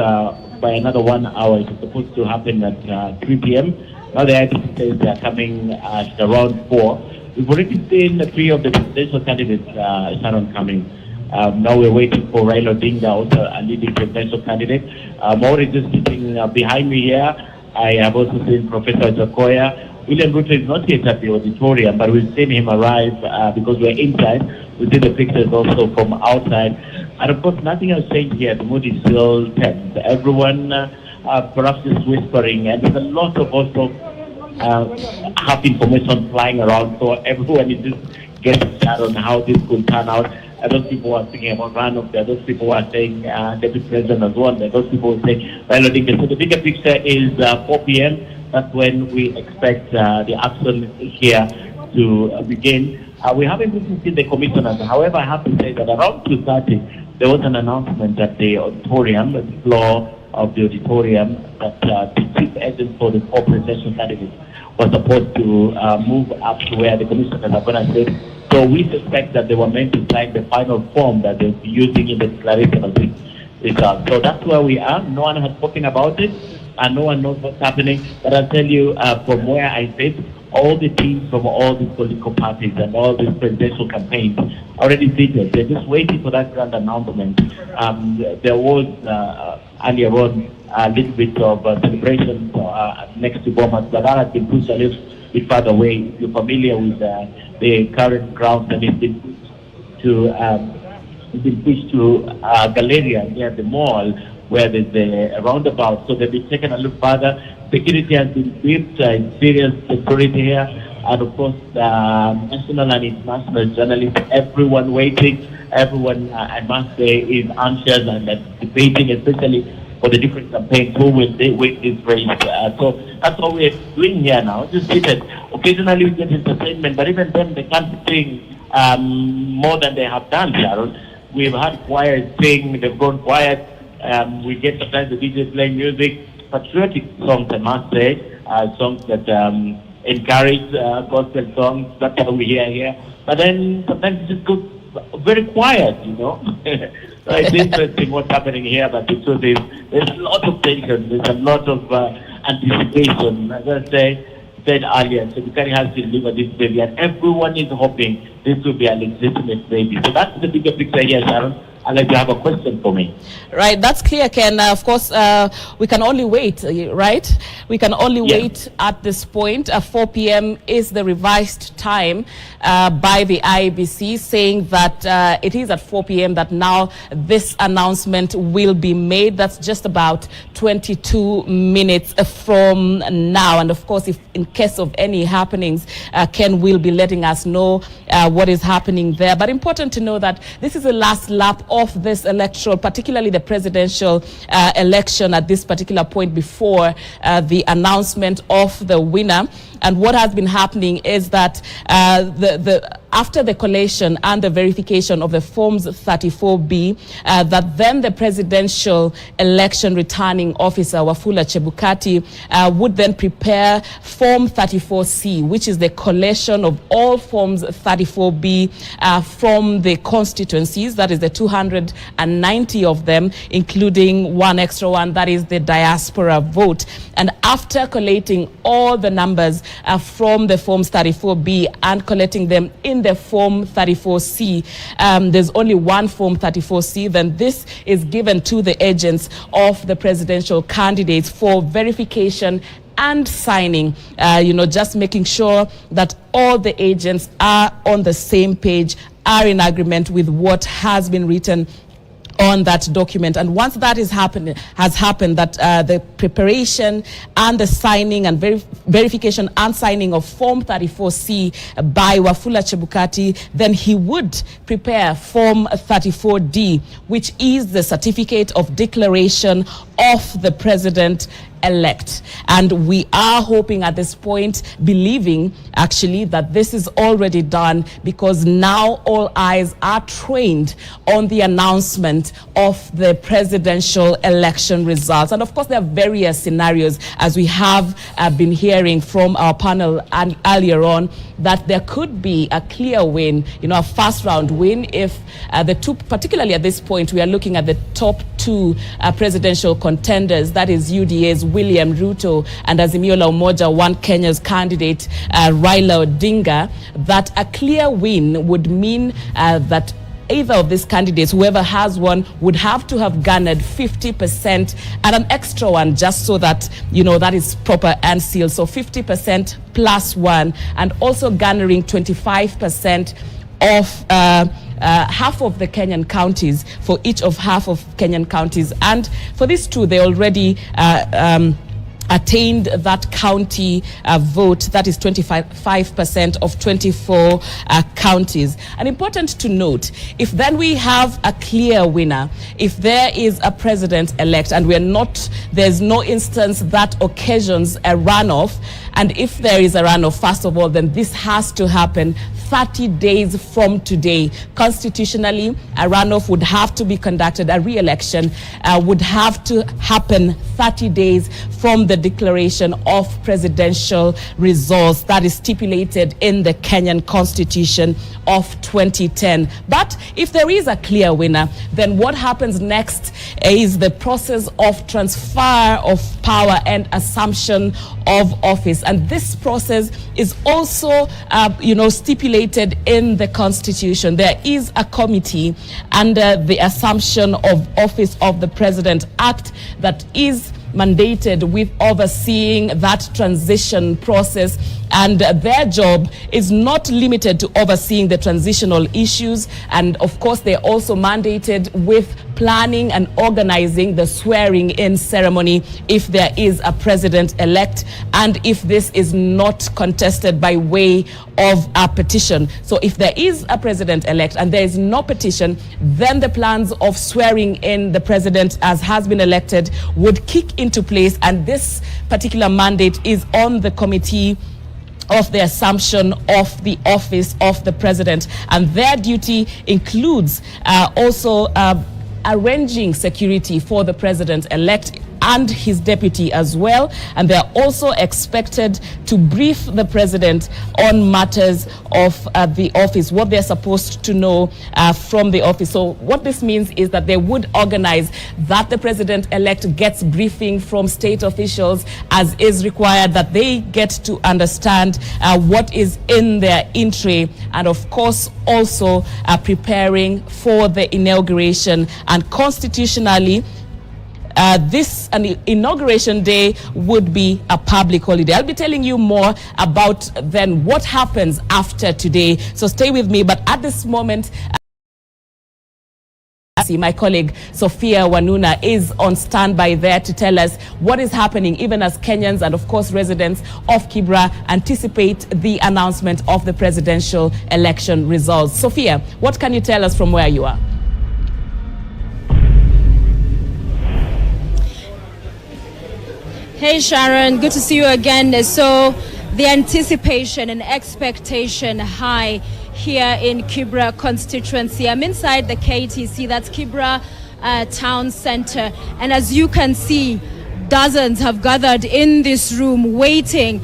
by another 1 hour. It's supposed to happen at 3 p.m. Now the IPC says they are coming at around 4. We've already seen 3 of the presidential candidates, Sharon, coming. Now we're waiting for Raila Odinga, also a leading presidential candidate. Maur is just sitting behind me here. I have also seen Professor Jakoya. William Ruto is not yet at the auditorium, but we've seen him arrive because we're inside. We see the pictures also from outside. And of course, nothing has changed here. The mood is still tense. Everyone perhaps is whispering, and there's a lot of also half information flying around. So everyone is just getting chat on how this could turn out. And those people are thinking about Ranoff. There are those people who are saying Deputy President as well. There are those people who say Raila Odinga. So the bigger picture is 4 p.m. That's when we expect the action here to begin. We haven't even seen the commissioners. However, I have to say that around 2:30, there was an announcement at the auditorium, the floor of the auditorium, that the chief agent for the 4 presidential candidates was supposed to move up to where the commissioners are going to sit. So we suspect that they were meant to sign the final form that they'll be using in the declaration of this result. So that's where we are. No one has spoken about it, and no one knows what's happening. But I'll tell you from where I sit, all the teams from all these political parties and all these presidential campaigns already seated. They're just waiting for that grand announcement. There was earlier on a little bit of celebration next to Bomas, but that has been pushed a little bit further away. If you're familiar with the current ground, and it's been pushed to Galleria near the mall, where there's the roundabout. So they've been taken a little further. Security has been equipped, serious security here. And of course, national and international journalists, everyone waiting, everyone, I must say, is anxious and debating, especially for the different campaigns, who will they win this race. So that's what we're doing here now, just seated. Occasionally we get entertainment, but even then they can't sing more than they have done, Sharon. We've had choirs sing, they've gone quiet. We get sometimes the DJ playing music, patriotic songs, I must say, songs that encourage gospel songs. That's what we hear here. But then sometimes it just goes very quiet, you know. So it's interesting what's happening here, but the truth is there's a lot of tension, there's a lot of anticipation. As I say, said earlier, Chebukati has to deliver this baby, and everyone is hoping this will be a legitimate baby. So that's the bigger picture here, Sharon. Unless you have a question for me. Right, that's clear, Ken. Of course, we can only wait, right? We can only wait at this point. 4 p.m. is the revised time by the IEBC, saying that it is at 4 p.m. that now this announcement will be made. That's just about 22 minutes from now. And of course, if in case of any happenings, Ken will be letting us know what is happening there. But important to know that this is the last lap of this electoral, particularly the presidential election at this particular point before the announcement of the winner. And what has been happening is that after the collation and the verification of the Forms 34B, that then the presidential election returning officer, Wafula Chebukati, would then prepare Form 34C, which is the collation of all Forms 34B from the constituencies, that is the 290 of them, including one extra one, that is the diaspora vote. And after collating all the numbers from the Forms 34B and collecting them in the Form 34C, there's only one Form 34C, then this is given to the agents of the presidential candidates for verification and signing, just making sure that all the agents are on the same page, are in agreement with what has been written on that document. And once that has happened, that the preparation and the signing and verification and signing of Form 34C by Wafula Chebukati, then he would prepare Form 34D, which is the certificate of declaration of the president-elect. And we are hoping at this point, believing actually that this is already done, because now all eyes are trained on the announcement of the presidential election results. And of course, there are various scenarios, as we have been hearing from our panel and earlier on, that there could be a clear win, a first round win, if the two, particularly at this point, we are looking at the top two presidential contenders, that is UDA's William Ruto and Azimio la Umoja One Kenya's candidate Raila Odinga, that a clear win would mean that either of these candidates, whoever has one, would have to have garnered 50% and an extra one, just so that, that is proper and sealed. So 50% plus one, and also garnering 25% of half of the Kenyan counties, for each of half of Kenyan counties. And for these two, they already attained that county vote, that is 25% of 24 counties. And important to note, if then we have a clear winner, if there is a president-elect and there's no instance that occasions a runoff, and if there is a runoff, first of all, then this has to happen 30 days from today. Constitutionally, a runoff would have to be conducted, a re-election would have to happen 30 days from the declaration of presidential results that is stipulated in the Kenyan Constitution of 2010. But if there is a clear winner, then what happens next is the process of transfer of power and assumption of office. And this process is also, stipulated in the Constitution. There is a committee under the Assumption of Office of the President Act that is mandated with overseeing that transition process, and their job is not limited to overseeing the transitional issues, and of course they're also mandated with planning and organizing the swearing in ceremony if there is a president-elect, and if this is not contested by way of a petition. So if there is a president-elect and there is no petition, then the plans of swearing in the president as has been elected would kick into place, and this particular mandate is on the committee of the assumption of the office of the president, and their duty includes also arranging security for the president-elect and his deputy as well. And they are also expected to brief the president on matters of the office, what they're supposed to know from the office. So what this means is that they would organize that the president-elect gets briefing from state officials as is required, that they get to understand what is in their entry, and of course also preparing for the inauguration. And constitutionally, an inauguration day would be a public holiday. I'll be telling you more about then what happens after today. So stay with me. But at this moment, my colleague Sophia Wanuna is on standby there to tell us what is happening, even as Kenyans and of course residents of Kibra anticipate the announcement of the presidential election results. Sophia, what can you tell us from where you are? Hey Sharon, good to see you again. So the anticipation and expectation high here in Kibra constituency. I'm inside the KTC, that's Kibra Town Center, and as you can see, dozens have gathered in this room waiting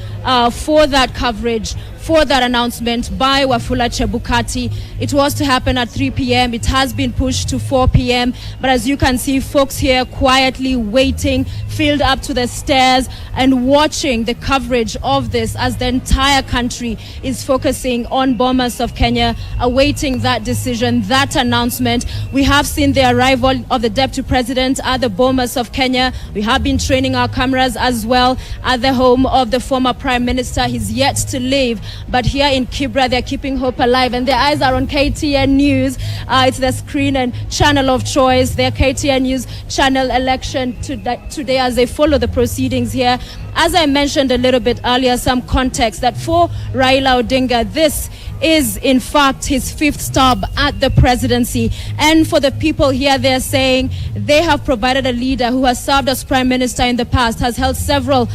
for that coverage, for that announcement by Wafula Chebukati. It was to happen at 3 p.m. It has been pushed to 4 p.m. But as you can see, folks here quietly waiting, filled up to the stairs and watching the coverage of this as the entire country is focusing on Bomas of Kenya, awaiting that decision, that announcement. We have seen the arrival of the Deputy President at the Bomas of Kenya. We have been training our cameras as well at the home of the former Prime Minister. He's yet to leave. But here in Kibra, they're keeping hope alive, and their eyes are on KTN News. It's the screen and channel of choice. Their KTN News channel election today as they follow the proceedings here. As I mentioned a little bit earlier, some context that for Raila Odinga, this is in fact his fifth stop at the presidency. And for the people here, they're saying they have provided a leader who has served as prime minister in the past, has held several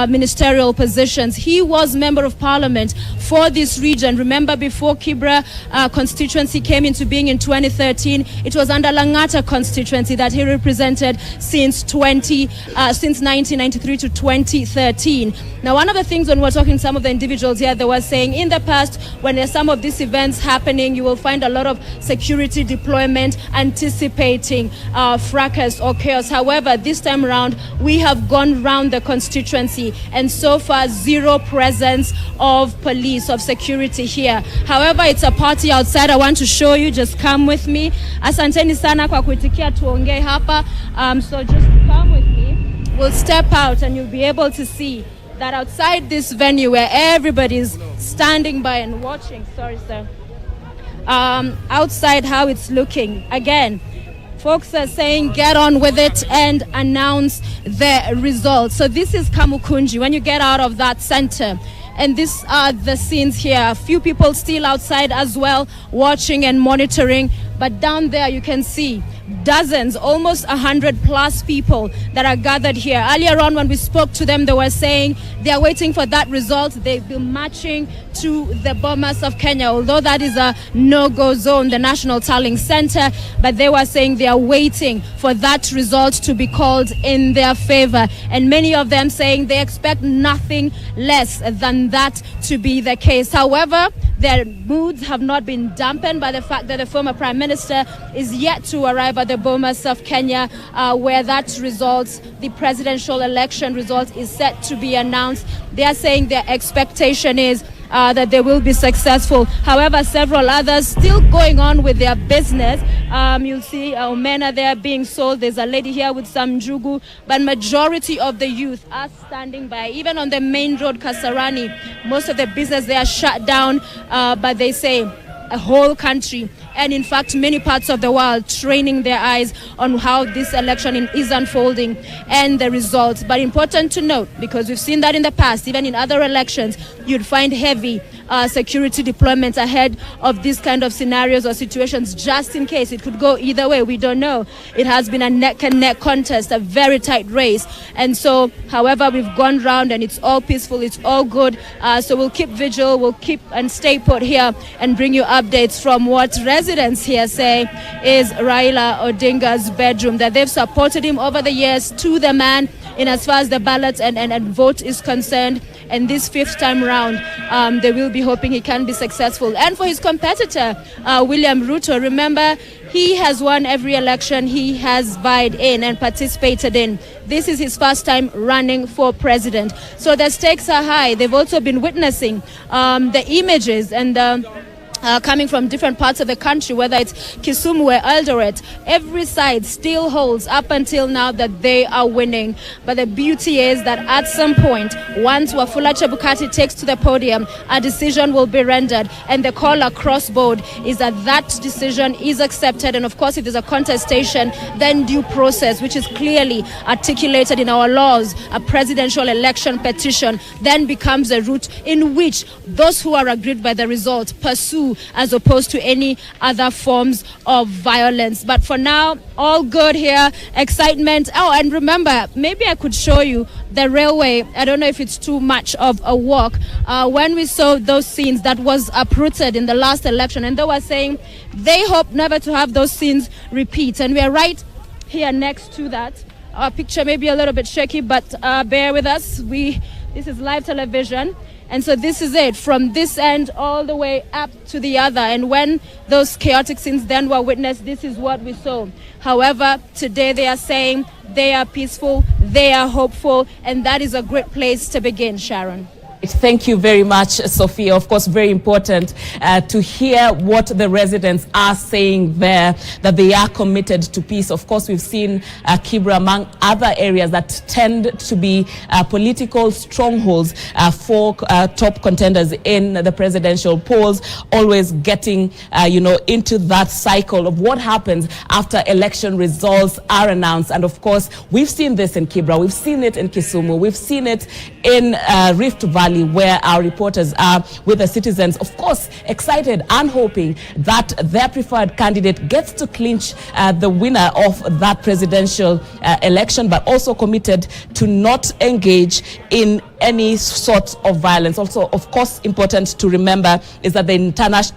ministerial positions. He was member of parliament for this region. Remember, before Kibra constituency came into being in 2013, it was under Langata constituency that he represented since 1993 to 2013. Now, one of the things when we're talking to some of the individuals here, they were saying in the past, when there's some of these events happening, you will find a lot of security deployment anticipating fracas or chaos. However, this time around, we have gone round the constituency, and so far, zero presence of police, of security here. However, it's a party outside. I want to show you. Just come with me. Asanteni sana kwa kuitikia tuongee hapa. So just come with me. We'll step out and you'll be able to see that outside this venue where everybody's standing by and watching, sorry sir, outside how it's looking. Again, folks are saying get on with it and announce the results. So this is Kamukunji, when you get out of that center. And these are the scenes here. A few people still outside as well, watching and monitoring. But down there you can see dozens, almost 100 plus people that are gathered here. Earlier on when we spoke to them, they were saying they are waiting for that result. They've been marching to the Bomas of Kenya, although that is a no-go zone, the National Tallying Center. But they were saying they are waiting for that result to be called in their favor. And many of them saying they expect nothing less than that to be the case. However, their moods have not been dampened by the fact that the former Prime Minister is yet to arrive at the Bomas of Kenya, where that result, the presidential election result, is set to be announced. They are saying their expectation is that they will be successful. However, several others still going on with their business. You'll see omena there being sold. There's a lady here with some njugu, but majority of the youth are standing by. Even on the main road, Kasarani, most of the business they are shut down, but they say a whole country and in fact many parts of the world training their eyes on how this election is unfolding and the results. But important to note, because we've seen that in the past, even in other elections, you'd find heavy security deployment ahead of these kind of scenarios or situations, just in case. It could go either way. We don't know. It has been a neck-and-neck contest, a very tight race. And so, however, we've gone round and it's all peaceful, it's all good. So we'll keep vigil, we'll keep and stay put here and bring you updates from what residents here say is Raila Odinga's bedroom, that they've supported him over the years to the man in as far as the ballot and vote is concerned. And this fifth time round, they will be hoping he can be successful. And for his competitor, William Ruto, remember, he has won every election he has vied in and participated in. This is his first time running for president. So the stakes are high. They've also been witnessing the images and coming from different parts of the country, whether it's Kisumu or Eldoret. Every side still holds up until now that they are winning. But the beauty is that at some point, once Wafula Chebukati takes to the podium, a decision will be rendered. And the call across board is that that decision is accepted. And of course, if there's a contestation, then due process, which is clearly articulated in our laws, a presidential election petition, then becomes a route in which those who are aggrieved by the result pursue, as opposed to any other forms of violence. But for now, all good here. Excitement. Oh, and remember, maybe I could show you the railway. I don't know if it's too much of a walk. When we saw those scenes that was uprooted in the last election, and they were saying they hope never to have those scenes repeat. And we are right here next to that. Our picture may be a little bit shaky, but bear with us. This is live television. And so this is it, from this end all the way up to the other. And when those chaotic scenes then were witnessed, this is what we saw. However, today they are saying they are peaceful, they are hopeful, and that is a great place to begin, Sharon. Thank you very much, Sophia. Of course, very important to hear what the residents are saying there, that they are committed to peace. Of course, we've seen Kibra, among other areas that tend to be political strongholds for top contenders in the presidential polls, always getting, into that cycle of what happens after election results are announced. And of course, we've seen this in Kibra, we've seen it in Kisumu, we've seen it in Rift Valley, where our reporters are with the citizens, of course, excited and hoping that their preferred candidate gets to clinch the winner of that presidential election, but also committed to not engage in any sort of violence. Also, of course, important to remember is that the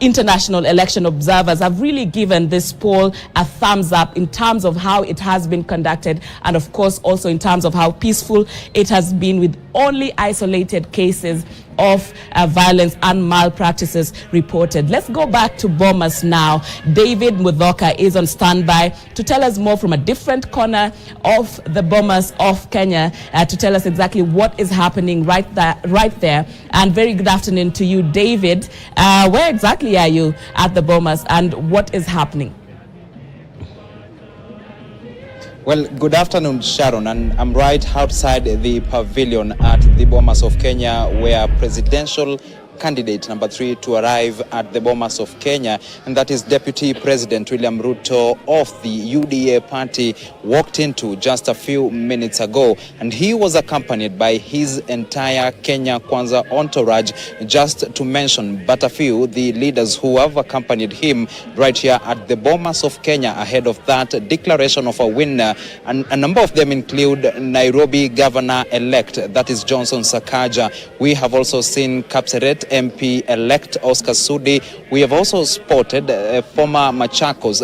international election observers have really given this poll a thumbs up in terms of how it has been conducted, and of course also in terms of how peaceful it has been, with only isolated cases of violence and malpractices reported. Let's go back to Bomas now. David Mudhoka is on standby to tell us more from a different corner of the Bomas of Kenya, to tell us exactly what is happening right there. And very good afternoon to you, David. Where exactly are you at the Bomas, and what is happening? Well, good afternoon, Sharon, and I'm right outside the pavilion at the Bomas of Kenya, where presidential candidate number 3 to arrive at the Bomas of Kenya, and that is Deputy President William Ruto of the UDA party, walked into just a few minutes ago, and he was accompanied by his entire Kenya Kwanza entourage, just to mention but a few, the leaders who have accompanied him right here at the Bomas of Kenya ahead of that declaration of a winner. And a number of them include Nairobi Governor-elect, that is Johnson Sakaja. We have also seen Kapseret MP-elect Oscar Sudi. We have also spotted former Machakos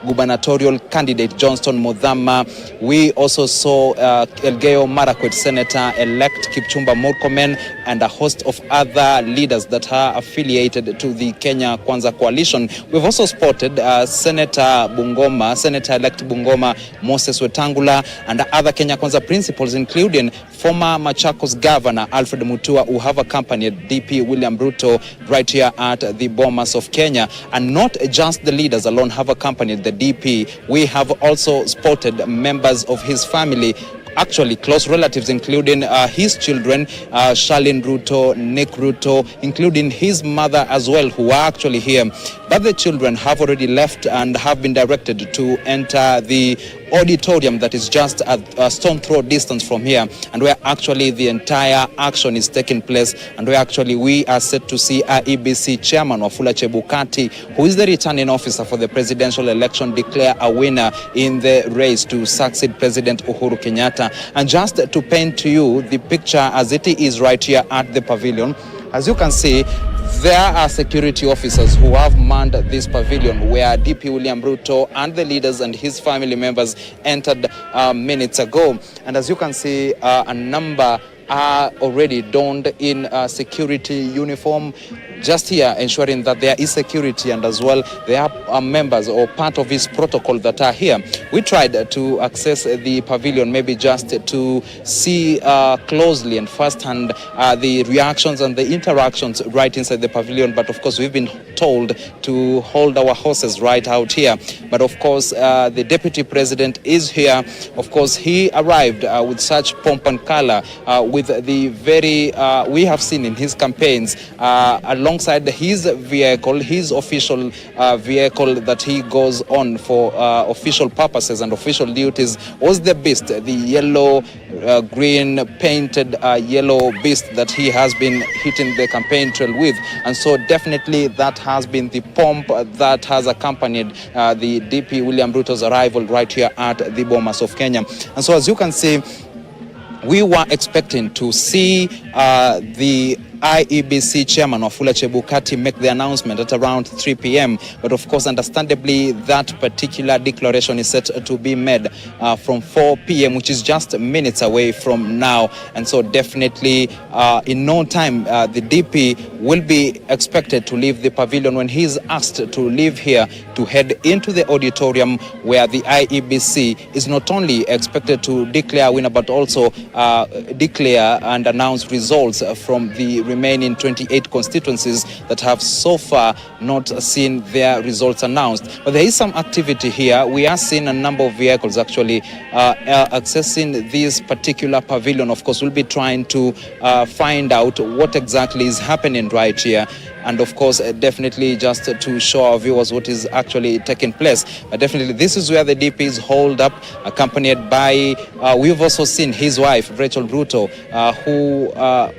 gubernatorial candidate Johnston Muthama. We also saw Elgeyo Marakwet Senator-elect Kipchumba Murkomen, and a host of other leaders that are affiliated to the Kenya Kwanza coalition. We've also spotted Senator-elect Bungoma Moses Wetangula, and other Kenya Kwanza principals, including former Machakos Governor Alfred Mutua, who have accompanied DP William Ruto right here at the Bomas of Kenya. And not just the leaders alone have accompanied the DP. We have also spotted members of his family, actually close relatives, including his children, Charlene Ruto, Nick Ruto, including his mother as well, who are actually here. but the children have already left and have been directed to enter the auditorium that is just a stone throw distance from here, and where actually the entire action is taking place, and where actually we are set to see IEBC Chairman Wafula Chebukati, who is the returning officer for the presidential election, declare a winner in the race to succeed President Uhuru Kenyatta. And just to paint to you the picture as it is right here at the pavilion, as you can see, there are security officers who have manned this pavilion where DP William Ruto and the leaders and his family members entered minutes ago. And as you can see, a number are already donned in security uniform, just here ensuring that there is security, and as well there are members or part of his protocol that are here. We tried to access the pavilion maybe just to see closely and firsthand the reactions and the interactions right inside the pavilion, but of course we've been told to hold our horses right out here. But of course the Deputy President is here. Of course he arrived with such pomp and color, with the very we have seen in his campaigns alongside his vehicle, his official vehicle that he goes on for official purposes and official duties, was the beast, the yellow green painted yellow beast that he has been hitting the campaign trail with. And so definitely that has been the pomp that has accompanied the DP William Ruto's arrival right here at the Bomas of Kenya. And so as you can see, we were expecting to see the IEBC Chairman Wafula Chebukati make the announcement at around 3 p.m. But of course, understandably, that particular declaration is set to be made from 4 p.m., which is just minutes away from now. And so definitely in no time, the DP will be expected to leave the pavilion when he is asked to leave here to head into the auditorium where the IEBC is not only expected to declare a winner, but also declare and announce results from the remaining 28 constituencies that have so far not seen their results announced. But there is some activity here. We are seeing a number of vehicles actually accessing this particular pavilion. Of course, we'll be trying to find out what exactly is happening right here. And of course, definitely just to show our viewers what is actually taking place. But definitely this is where the DP is holed up, accompanied by, we've also seen his wife, Rachel Ruto, who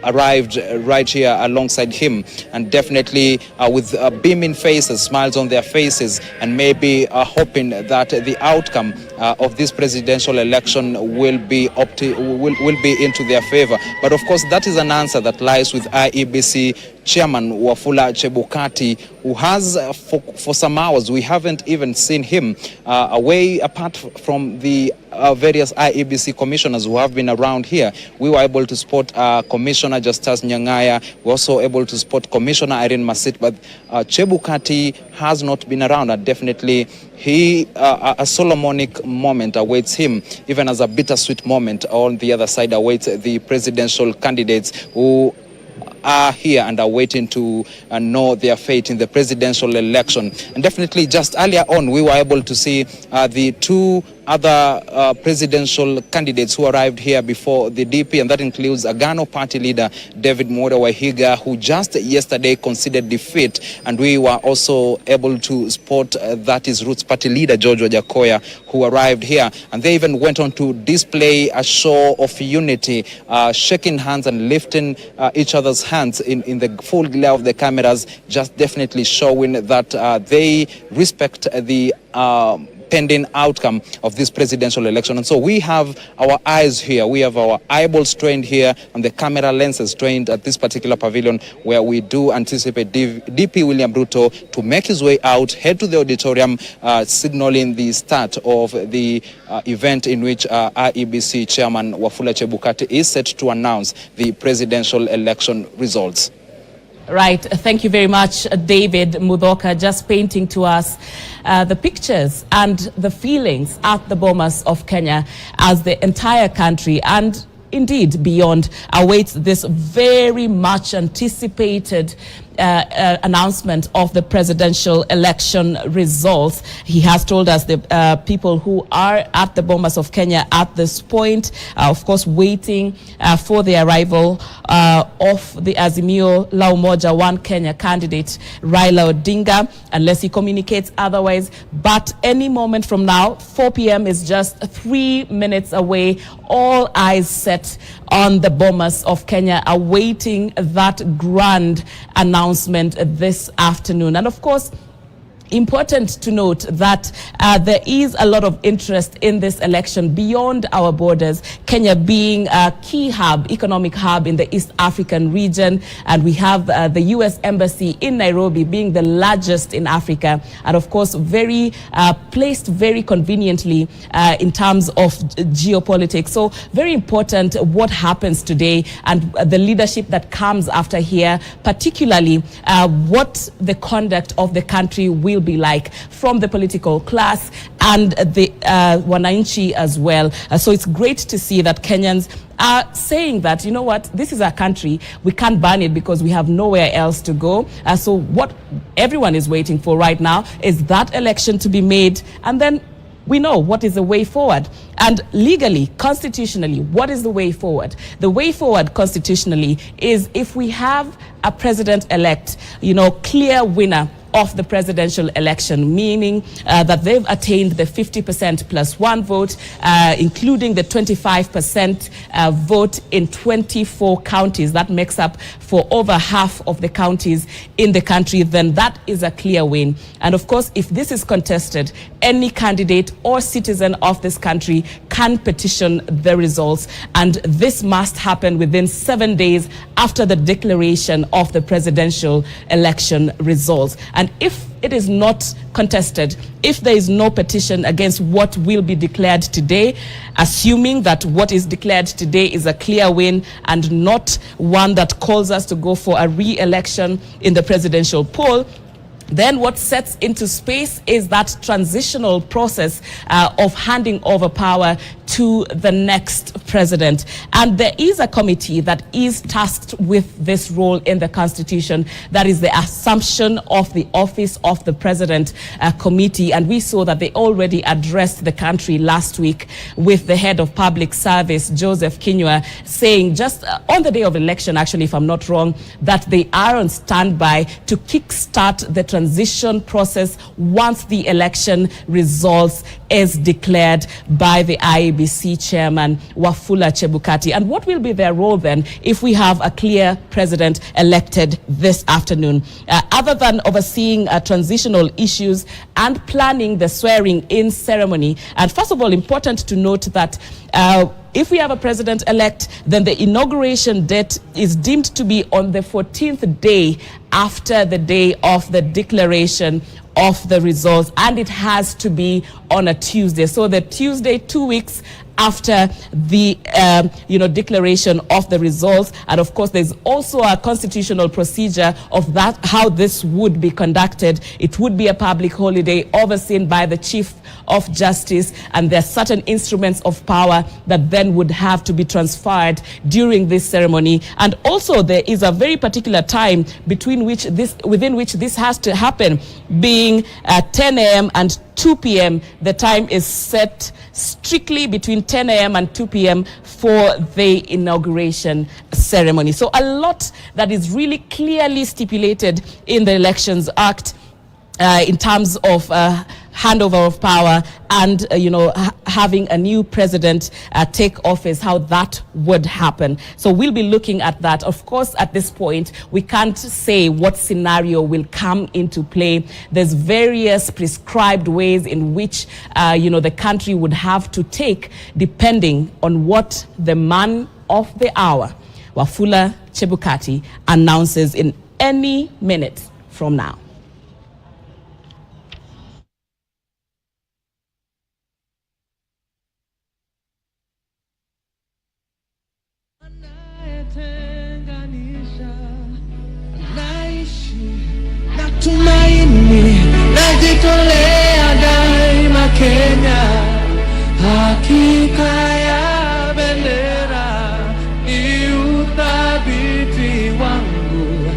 arrived right here alongside him. And definitely with beaming faces, smiles on their faces, and maybe hoping that the outcome of this presidential election will be into their favor. But of course, that is an answer that lies with IEBC Chairman Wafula Chebukati, who has for some hours, we haven't even seen him away apart from the various IEBC commissioners who have been around here. We were able to spot Commissioner Justus Nyang'aya. We were also able to spot Commissioner Irene Masit, but Chebukati has not been around. And definitely a Solomonic moment awaits him, even as a bittersweet moment on the other side awaits the presidential candidates who are here and are waiting to know their fate in the presidential election. And definitely just earlier on, we were able to see the two other presidential candidates who arrived here before the DP, and that includes Agano Party leader David Mworia Wahiga, who just yesterday conceded defeat. And we were also able to spot that is Roots Party leader George Wajakoya, who arrived here. And they even went on to display a show of unity, shaking hands and lifting each other's hands in the full glare of the cameras, just definitely showing that they respect the pending outcome of this presidential election. And so we have our eyes here, we have our eyeballs trained here, and the camera lenses trained at this particular pavilion, where we do anticipate DP William Ruto to make his way out, head to the auditorium, signaling the start of the event in which IEBC Chairman Wafula Chebukati is set to announce the presidential election results. Right. Thank you very much, David Mudoka, just painting to us the pictures and the feelings at the Bomas of Kenya as the entire country and indeed beyond awaits this very much anticipated announcement of the presidential election results. He has told us the people who are at the Bomas of Kenya at this point, of course, waiting for the arrival of the Azimio La Umoja One Kenya candidate, Raila Odinga, unless he communicates otherwise. But any moment from now, 4 p.m. is just 3 minutes away. All eyes set on the Bomas of Kenya, awaiting that grand announcement this afternoon. And of course, important to note that there is a lot of interest in this election beyond our borders, Kenya being a key hub, economic hub in the East African region, and we have the U.S. Embassy in Nairobi being the largest in Africa, and of course very placed very conveniently in terms of geopolitics. So very important what happens today and the leadership that comes after here, particularly what the conduct of the country will be like from the political class and the wananchi as well. So it's great to see that Kenyans are saying that, you know what, this is our country, we can't ban it because we have nowhere else to go. So what everyone is waiting for right now is that election to be made, and then we know what is the way forward. And legally, constitutionally, what is the way forward? The way forward constitutionally is if we have a president-elect, clear winner of the presidential election, meaning that they've attained the 50% plus one vote, including the 25% vote in 24 counties. That makes up for over half of the counties in the country. Then that is a clear win. And of course, if this is contested, any candidate or citizen of this country can petition the results. And this must happen within 7 days after the declaration of the presidential election results. And if it is not contested, if there is no petition against what will be declared today, assuming that what is declared today is a clear win and not one that calls us to go for a re-election in the presidential poll, then what sets into space is that transitional process of handing over power to the next president. And there is a committee that is tasked with this role in the Constitution. That is the Assumption of the Office of the President Committee. And we saw that they already addressed the country last week with the head of public service, Joseph Kinyua, saying just on the day of election, actually, if I'm not wrong, that they are on standby to kickstart the transition process once the election results is declared by the IEBC chairman, Wafula Chebukati. And what will be their role then if we have a clear president elected this afternoon? Other than overseeing transitional issues and planning the swearing-in ceremony. And first of all, important to note that if we have a president-elect, then the inauguration date is deemed to be on the 14th day after the day of the declaration of the results, and it has to be on a Tuesday. So the Tuesday, 2 weeks after the declaration of the results. And of course, there's also a constitutional procedure of that, how this would be conducted. It would be a public holiday overseen by the Chief of Justice, and there are certain instruments of power that then would have to be transferred during this ceremony. And also there is a very particular time within which this has to happen, being 10 a.m. and 2 p.m. The time is set strictly between 10 a.m. and 2 p.m. for the inauguration ceremony. So a lot that is really clearly stipulated in the Elections Act in terms of handover of power and having a new president take office, how that would happen. So we'll be looking at that. Of course, at this point, we can't say what scenario will come into play. There's various prescribed ways in which the country would have to take, depending on what the man of the hour, Wafula Chebukati, announces in any minute from now. Tumaini najitolea daima Kenya, hakika ya bendera ni uthabiti wangu.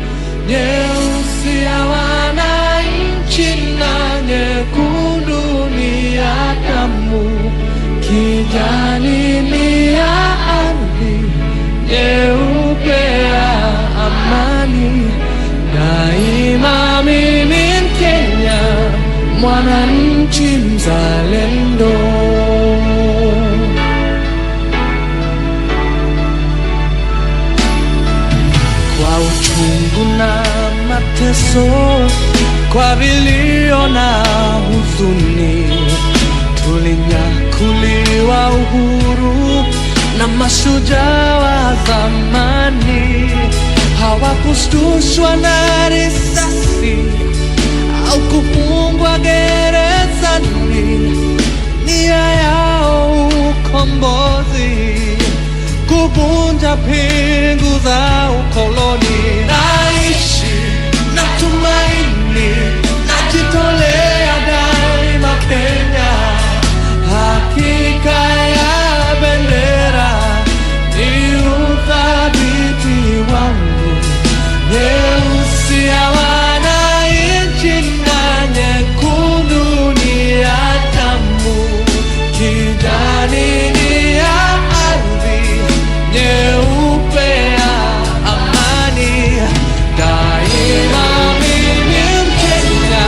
mwananchi mzalendo. Kwa uchungu na mateso, kwa vilio na huzuni, tulinyakuliwa uhuru na mashujaa wa zamani. Hawakushtushwa na risasi au kufungwa gerezani. Nia yao ukombozi, kuvunja pingu za ukoloni. Naishi na tumaini, najitolea daima Kenya. Hakika ya bendera ni uthabiti wangu, nyeusi ya wananchi na nyekundu ni ya damu, kijani ni ya ardhi, nyeupe ya amani. Daima mimi Mkenya,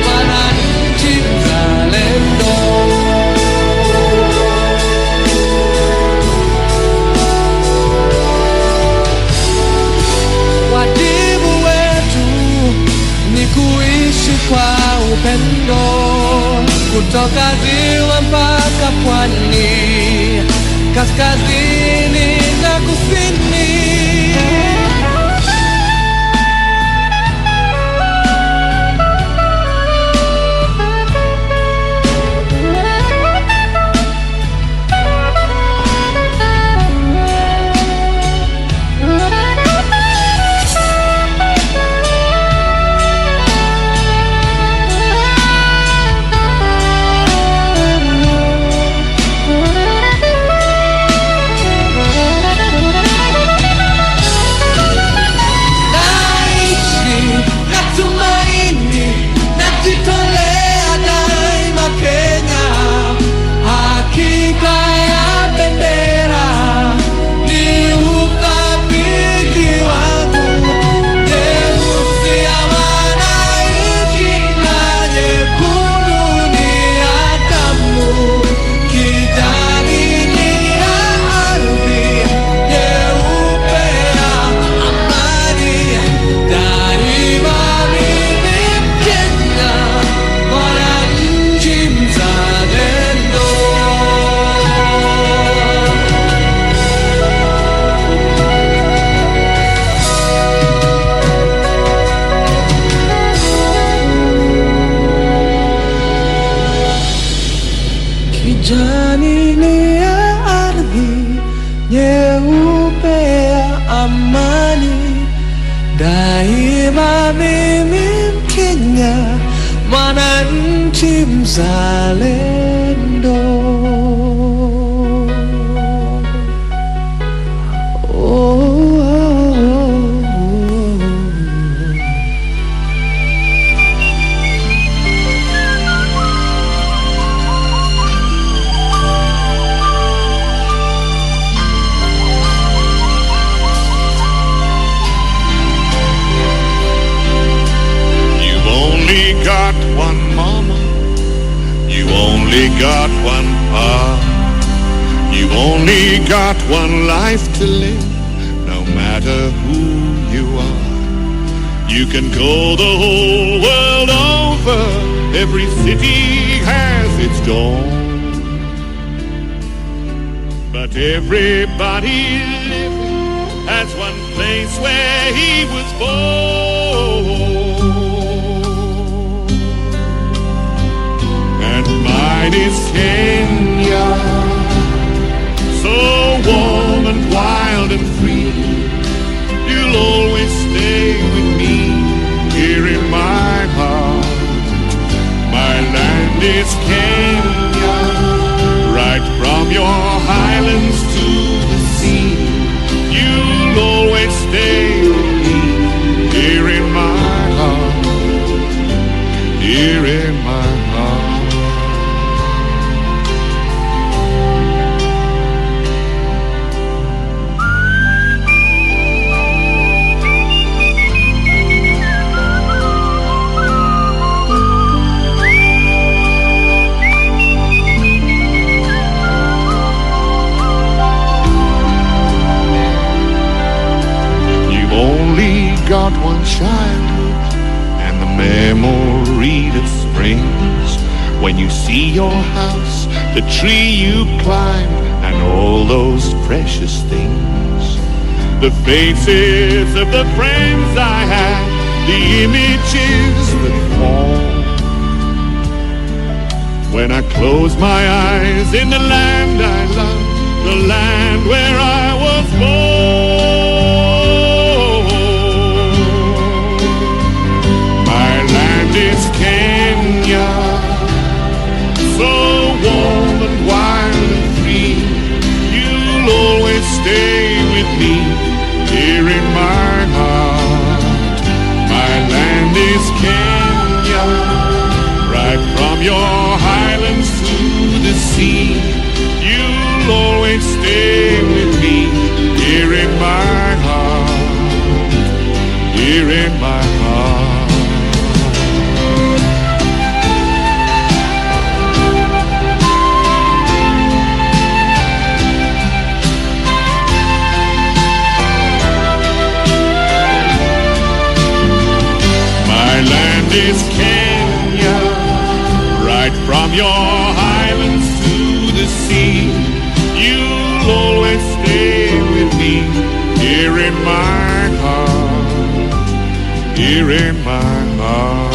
mwananchi mzalendo. Wajibu wetu ni kuishi kwa upendo, kutoka ziwa mpaka pwani, kaskazini na kusini. Kijani ni ya ardhi, nyeupe ya amani. Daima mimi Mkenya, mwananchi mzalendo. Got one mama, you only got one papa, you only got one life to live, no matter who you are. You can go the whole world over, every city has its dawn, but everybody living has one place where he was born. Mine is Kenya, so warm and wild and free. You'll always stay with me here in my heart. My land is Kenya, right from your highlands to the sea. You'll always stay with me here in my heart, here in my heart. got one childhood and the memory that springs when you see your house, the tree you climbed, and all those precious things. The faces of the friends I had, the images that fall. When I close my eyes in the land I love, the land where I was born. My land is Kenya, so warm and wild and free. You'll always stay with me here in my heart. My land is Kenya, right from your highlands to the sea. You'll always stay with me here in my heart, here in my heart. My land is Kenya, right from your highlands to the sea. You'll always stay with me here in my heart, here in my heart.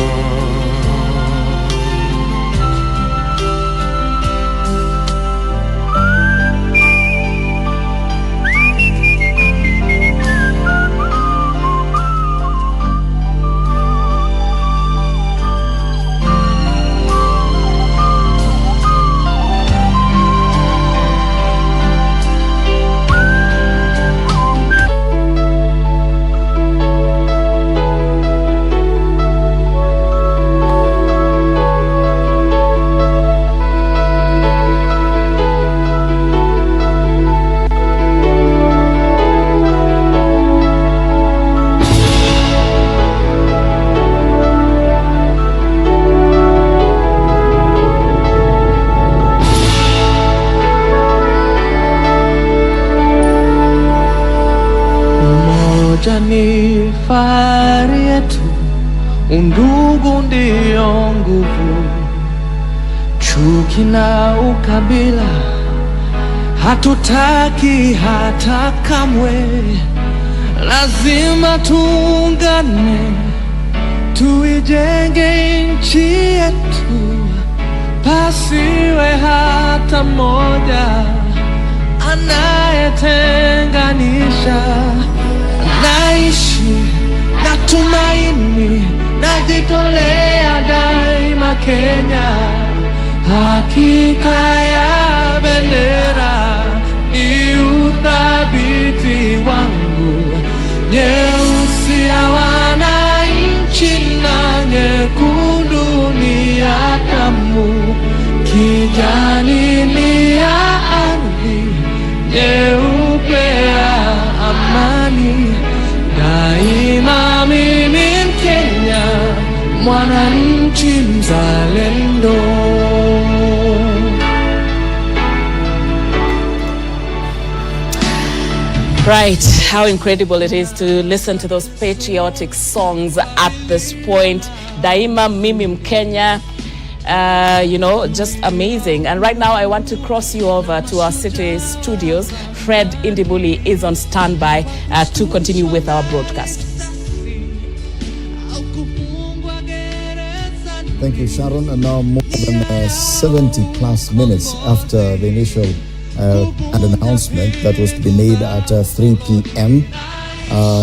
Umoja ni fahari yetu, undugu ndio nguvu. Chuki na ukabila hatutaki hata kamwe. Lazima tuungane, tuijenge nchi yetu. Pasiwe hata mmoja anayetenganisha. Naishi na tumaini, najitolea daima Kenya. Hakika ya bendera ni uthabiti wangu. Nyeusi ya wananchi na nyekundu ni ya damu. Kijani ni ya ardhi, nyeupe ya amani. Daima mimi Mkenya, mwananchi mzalendo. Right, how incredible it is to listen to those patriotic songs at this point. Daima mimi Mkenya, you know, just amazing. And right now I want to cross you over to our city studios. Fred Indibuli is on standby to continue with our broadcast. Thank you, Sharon. And now more than 70 plus minutes after the initial an announcement that was to be made at 3 p.m.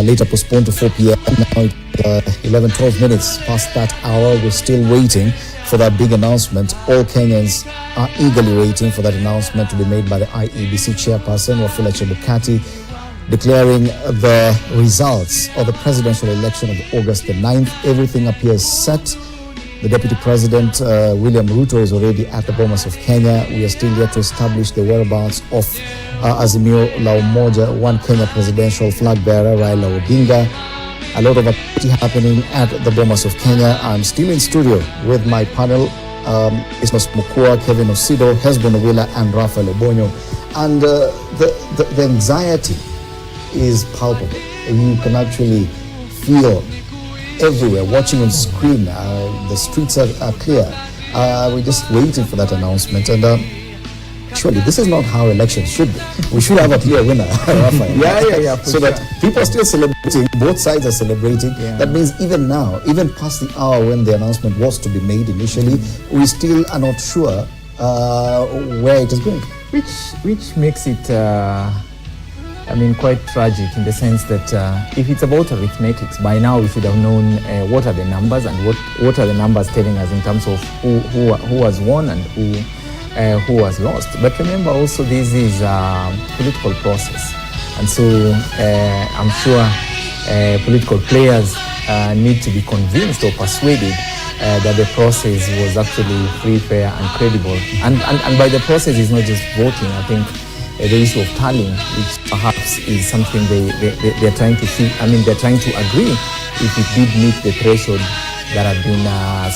Later postponed to 4 p.m. Now it's 11, 12 minutes past that hour. We're still waiting for that big announcement. All Kenyans are eagerly waiting for that announcement to be made by the IEBC chairperson, Wafula Chebukati, declaring the results of the presidential election of August the 9th. Everything appears set. The Deputy President, William Ruto, is already at the Bomas of Kenya. We are still yet to establish the whereabouts of Azimio la Umoja, One Kenya presidential flag bearer, Raila Odinga. A lot of activity happening at the Bomas of Kenya. I'm still in studio with my panel, Ismas Mukua, Kevin Osido, Hesbon Owila, and Rafael Obonyo. And the anxiety is palpable. You can actually feel everywhere, watching on screen. The streets are clear. We're just waiting for that announcement. And surely this is not how elections should be. We should have a clear winner, Raphael. Yeah. So that people are still celebrating, both sides are celebrating. Yeah. That means even now, even past the hour when the announcement was to be made initially, we still are not sure where it is going. Which makes it, quite tragic in the sense that if it's about arithmetics, by now we should have known what are the numbers and what are the numbers telling us in terms of who has won and who has lost. But remember also this is a political process, and so I'm sure political players need to be convinced or persuaded that the process was actually free, fair and credible. And by the process is not just voting. I think the issue of tallying, which perhaps is something they're trying to see. They're trying to agree if it did meet the threshold that had been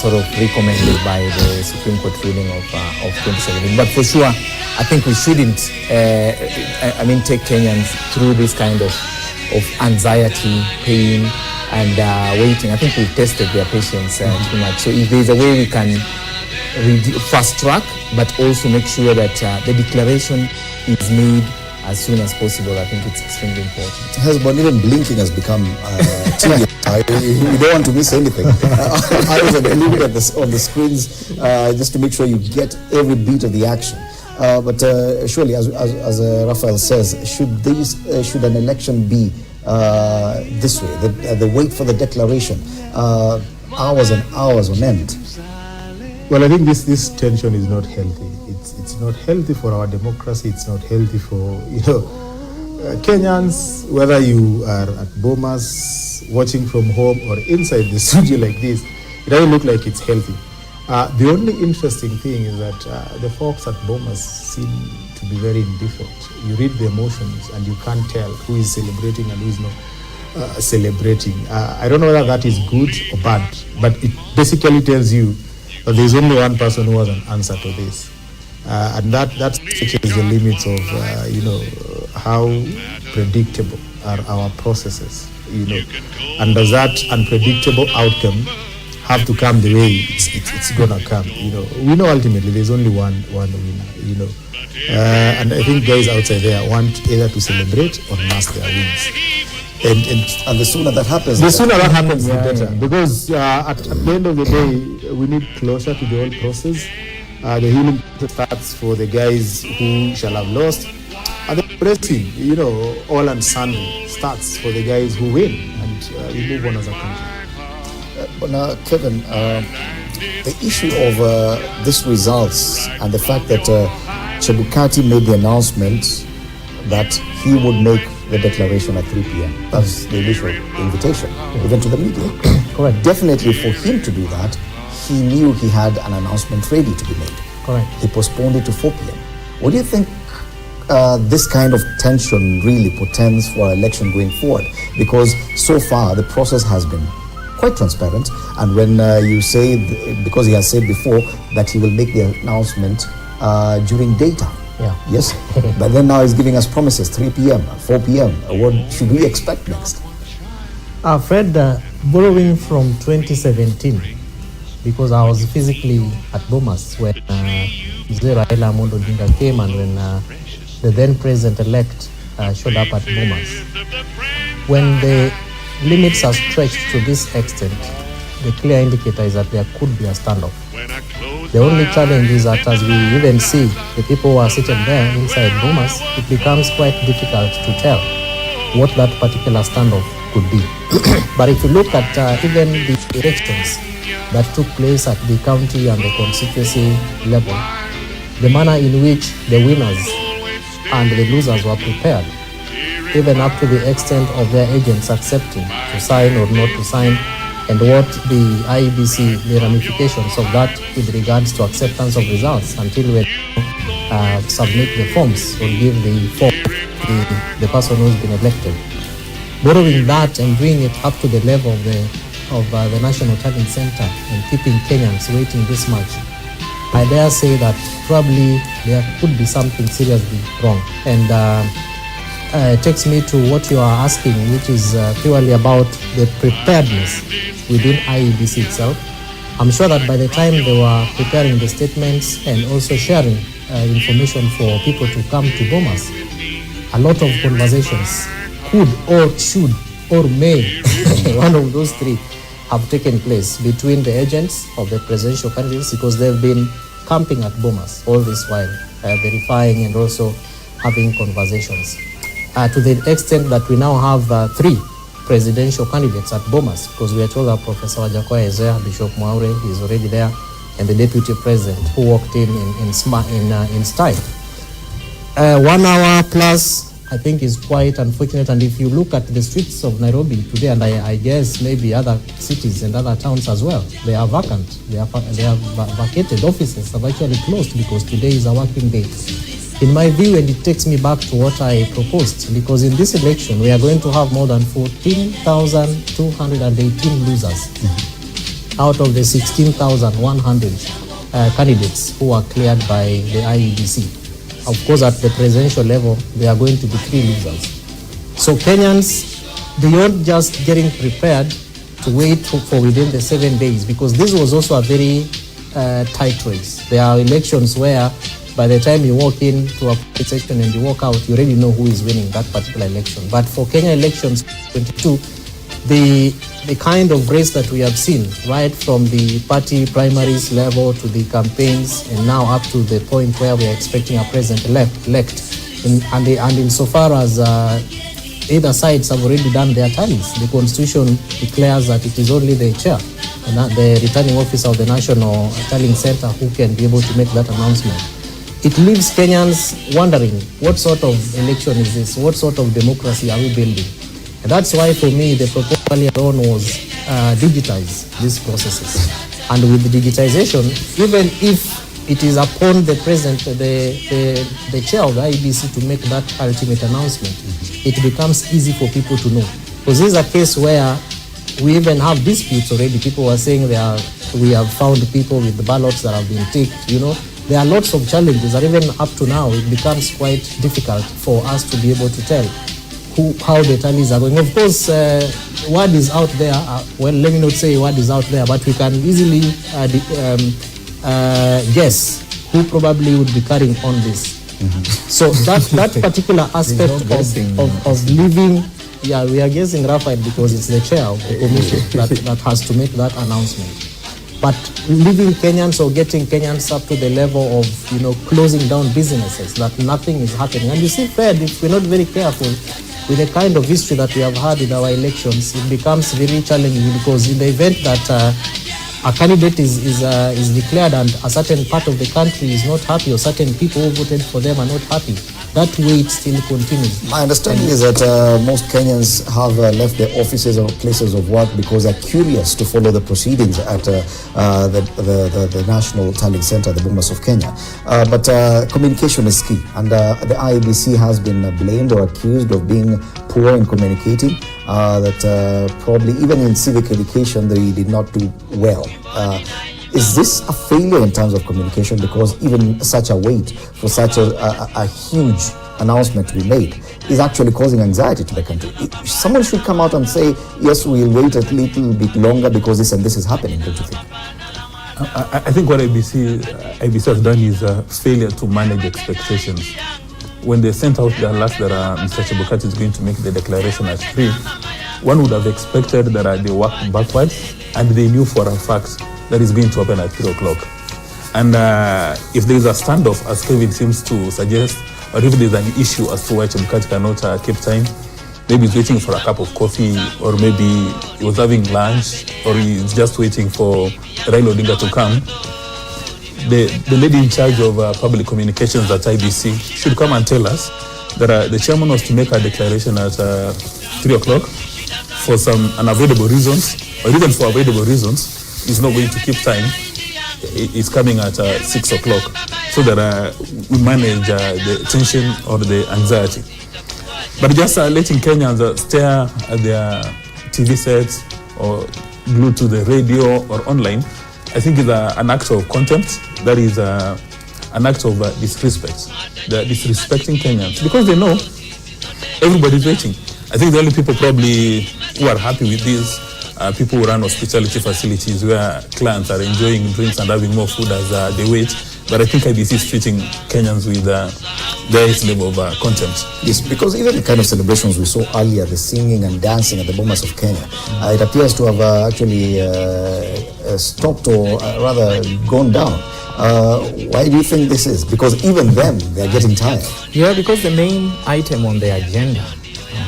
sort of recommended by the Supreme Court ruling of 2017. But for sure, I think we shouldn't take Kenyans through this kind of anxiety, pain, and waiting. I think we've tested their patience too much. So if there's a way we can fast track, but also make sure that the declaration is made as soon as possible, I think it's extremely important. Husband, even blinking has become tedious. You don't want to miss anything. I was glued on the screens just to make sure you get every beat of the action. But surely, as Raphael says, should an election be this way, the wait for the declaration, hours and hours on end? Well, I think this tension is not healthy. It's not healthy for our democracy. It's not healthy for Kenyans. Whether you are at Bomas, watching from home, or inside the studio like this, it doesn't look like it's healthy. The only interesting thing is that the folks at Bomas seem to be very indifferent. You read the emotions and you can't tell who is celebrating and who is not celebrating. I don't know whether that is good or bad, but it basically tells you that there's only one person who has an answer to this. And that stretches the limits of how predictable are our processes, and does that unpredictable outcome have to come the way it's gonna come? We know ultimately there's only one winner, and I think guys outside there want either to celebrate or mask their wins. And the sooner that happens, the better. Because at the end of the day, we need closure to the whole process. The healing starts for the guys who shall have lost, and the pressing, all and sundry starts for the guys who win, and we move on as a country. But now, Kevin, the issue of these results and the fact that Chebukati made the announcement that he would make the declaration at 3 p.m. That's the initial invitation, even to the media. Correct. Definitely for him to do that, he knew he had an announcement ready to be made. Correct. He postponed it to 4 p.m. What do you think this kind of tension really portends for our election going forward? Because so far the process has been quite transparent, and when you say, because he has said before that he will make the announcement during daytime. Yeah. Yes, but then now he's giving us promises, 3 p.m., 4 p.m. What should we expect next? Fred, borrowing from 2017, because I was physically at Bomas when Raila Amolo Odinga came and when the then president-elect showed up at Bomas. When the limits are stretched to this extent, the clear indicator is that there could be a standoff. The only challenge is that as we even see the people who are sitting there inside Bomas, it becomes quite difficult to tell what that particular standoff could be. But if you look at even the elections that took place at the county and the constituency level, the manner in which the winners and the losers were prepared, even up to the extent of their agents accepting to sign or not to sign, and what the IEBC, the ramifications of that with regards to acceptance of results until we submit the forms or give the form to the person who's been elected. Borrowing that and doing it up to the level of the National Talent Center and keeping Kenyans waiting this much, I dare say that probably there could be something seriously wrong. And takes me to what you are asking, which is purely about the preparedness within IEBC itself. I'm sure that by the time they were preparing the statements and also sharing information for people to come to Bomas, a lot of conversations could or should or may, one of those three, have taken place between the agents of the presidential candidates, because they've been camping at Bomas all this while, verifying and also having conversations. To the extent that we now have 3 presidential candidates at Bomas, because we are told that Professor Wajakoya is there, Bishop Mwaure is already there, and the deputy president who walked in style. 1 hour plus, I think, is quite unfortunate. And if you look at the streets of Nairobi today, and I guess maybe other cities and other towns as well, they are vacant. They are vacated. Offices have actually closed because today is a working day. In my view, and it takes me back to what I proposed, because in this election, we are going to have more than 14,218 losers out of the 16,100 candidates who are cleared by the IEBC. Of course, at the presidential level, there are going to be 3 losers. So Kenyans, beyond just getting prepared to wait for within the 7 days, because this was also a very tight race. There are elections where by the time you walk into a section and you walk out, you already know who is winning that particular election. But for Kenya elections 22, the kind of race that we have seen, right from the party primaries level to the campaigns, and now up to the point where we are expecting a president-elect, and insofar as either sides have already done their tallies, the Constitution declares that it is only the chair and the returning officer of the National Tallying Center who can be able to make that announcement. It leaves Kenyans wondering, what sort of election is this? What sort of democracy are we building? And that's why, for me, the proposal alone was digitize these processes. And with the digitization, even if it is upon the president, the chair of the IEBC to make that ultimate announcement, it becomes easy for people to know. Because this is a case where we even have disputes already. People were saying we have found people with the ballots that have been ticked, There are lots of challenges, and even up to now, it becomes quite difficult for us to be able to tell how the tallies are going. Of course, word is out there. Well, let me not say word is out there, but we can easily guess who probably would be carrying on this. So that particular aspect of living, we are guessing Raphael because it's the chair of the commission that has to make that announcement. But leaving Kenyans or getting Kenyans up to the level of, closing down businesses, that nothing is happening. And you see, Fred, if we're not very careful with the kind of history that we have had in our elections, it becomes very challenging, because in the event that a candidate is declared and a certain part of the country is not happy, or certain people who voted for them are not happy, that wait still continues. My understanding is that most Kenyans have left their offices or places of work because they're curious to follow the proceedings at the National Tallying Center, the Bomas of Kenya. But communication is key, and the IEBC has been blamed or accused of being poor in communicating, that probably even in civic education they did not do well. Is this a failure in terms of communication? Because even such a wait for such a huge announcement to be made is actually causing anxiety to the country. Someone should come out and say, yes, we'll wait a little bit longer because this and this is happening, don't you think? I think what IBC has done is a failure to manage expectations. When they sent out the alert that Mr. Chebukati is going to make the declaration at 3, one would have expected that they worked backwards, and they knew for a fact that is going to happen at 3 o'clock. And if there is a standoff, as Kevin seems to suggest, or if there is an issue as to why Chebukati cannot keep time, maybe he's waiting for a cup of coffee, or maybe he was having lunch, or he's just waiting for Raila Odinga to come, the lady in charge of public communications at IBC should come and tell us that the chairman was to make a declaration at 3 o'clock for some unavoidable reasons, or even for avoidable reasons. He's not going to keep time. It's coming at 6 o'clock, so that we manage the tension or the anxiety. But just letting Kenyans stare at their TV sets or glued to the radio or online, I think is an act of contempt. That is an act of disrespect. They're disrespecting Kenyans because they know everybody's waiting. I think the only people probably who are happy with this are people who run hospitality facilities where clients are enjoying drinks and having more food as they wait. But I think IBC is treating Kenyans with the highest level of contempt. Yes, because even the kind of celebrations we saw earlier, the singing and dancing at the Bomas of Kenya, it appears to have actually stopped or rather gone down. Why do you think this is? Because even them, they're getting tired. Yeah, because the main item on the agenda,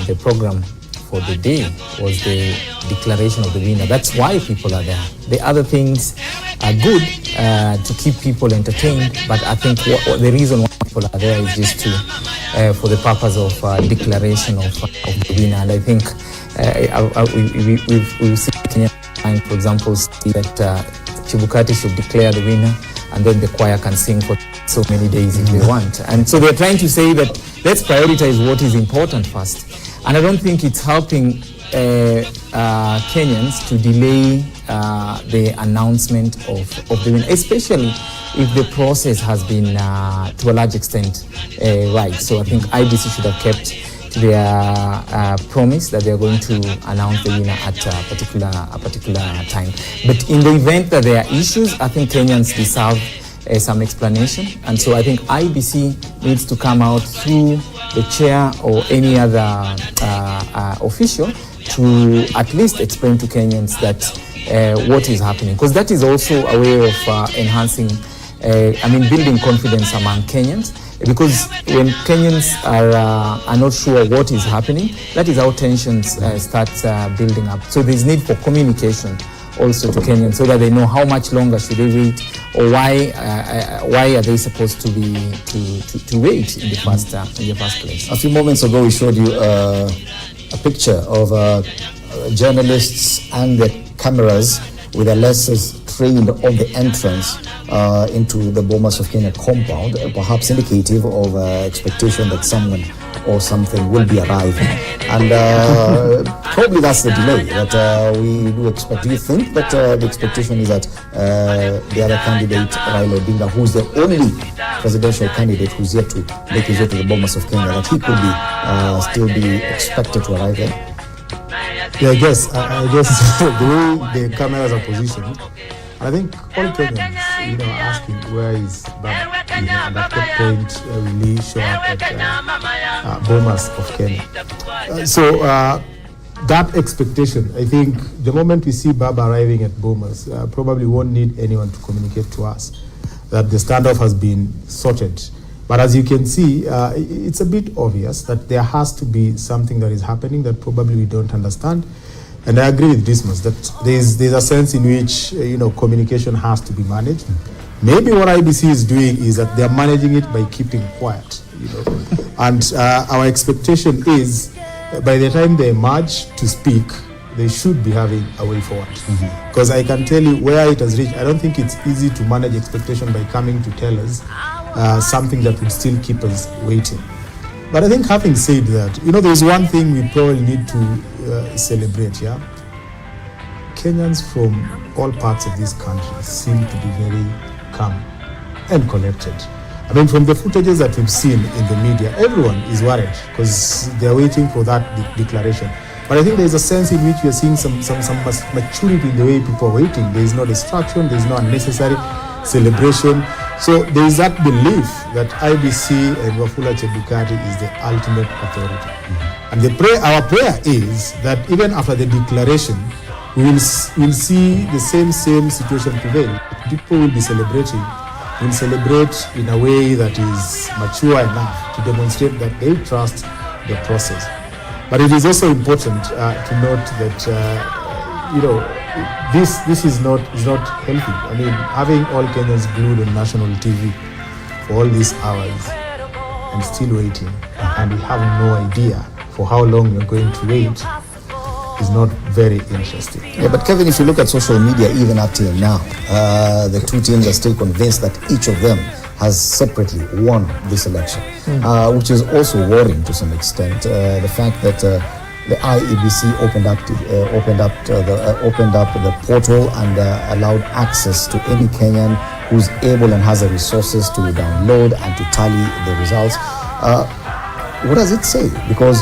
the program for the day, was the declaration of the winner. That's why people are there. The other things are good to keep people entertained, but I think the reason why people are there is just to for the purpose of declaration of the winner. And I think we've seen Kenya, for example, see that Chebukati should declare the winner, and then the choir can sing for so many days if they want. And so they're trying to say that let's prioritize what is important first. And I don't think it's helping Kenyans to delay the announcement of the winner, especially if the process has been to a large extent right. So I think IBC should have kept to their promise that they're going to announce the winner at a particular time. But in the event that there are issues, I think Kenyans deserve some explanation. And so I think IBC needs to come out through the chair or any other official to at least explain to Kenyans that what is happening. Because that is also a way of enhancing, building confidence among Kenyans. Because when Kenyans are not sure what is happening, that is how tensions start building up. So there's need for communication also to Kenyans so that they know how much longer should they wait, or why are they supposed to be to wait in the first place. A few moments ago we showed you a picture of journalists and the cameras with their lenses trained on the entrance into the Bomas of Kenya compound, perhaps indicative of expectation that someone or something will be arriving. And probably that's the delay that we do expect. Do you think that the expectation is that the other candidate, Raila Odinga, who's the only presidential candidate who's yet to make his way to the Bomas of Kenya, that he could be still be expected to arrive there? Yeah, I guess the way the cameras are positioned, I think all Kenyans, are asking where is Baba, and at what point will he show up at Bomas of Kenya. So that expectation, I think the moment we see Baba arriving at Bomas, probably won't need anyone to communicate to us that the standoff has been sorted. But as you can see, it's a bit obvious that there has to be something that is happening that probably we don't understand. And I agree with Dismas that there's a sense in which communication has to be managed. Maybe what IBC is doing is that they're managing it by keeping quiet. And our expectation is by the time they emerge to speak, they should be having a way forward. Because I can tell you where it has reached. I don't think it's easy to manage expectation by coming to tell us something that would still keep us waiting. But I think having said that, there's one thing we probably need to celebrate, yeah? Kenyans from all parts of this country seem to be very calm and collected. I mean, from the footages that we've seen in the media, everyone is worried because they're waiting for that declaration. But I think there's a sense in which we are seeing some maturity in the way people are waiting. There's no distraction, there's no unnecessary celebration. So there is that belief that IBC and Wafula Chebukati is the ultimate authority. And our prayer is that even after the declaration, we'll see the same situation prevail. People will be celebrating, will celebrate in a way that is mature enough to demonstrate that they trust the process. But it is also important to note that this is not healthy. I mean, having all Kenyans glued on national TV for all these hours and still waiting, and we have no idea for how long we're going to wait, is not very interesting. Yeah, but Kevin, if you look at social media, even up till now, the two teams are still convinced that each of them has separately won this election, which is also worrying to some extent. The fact that the IEBC opened up the portal and allowed access to any Kenyan who's able and has the resources to download and to tally the results. What does it say? Because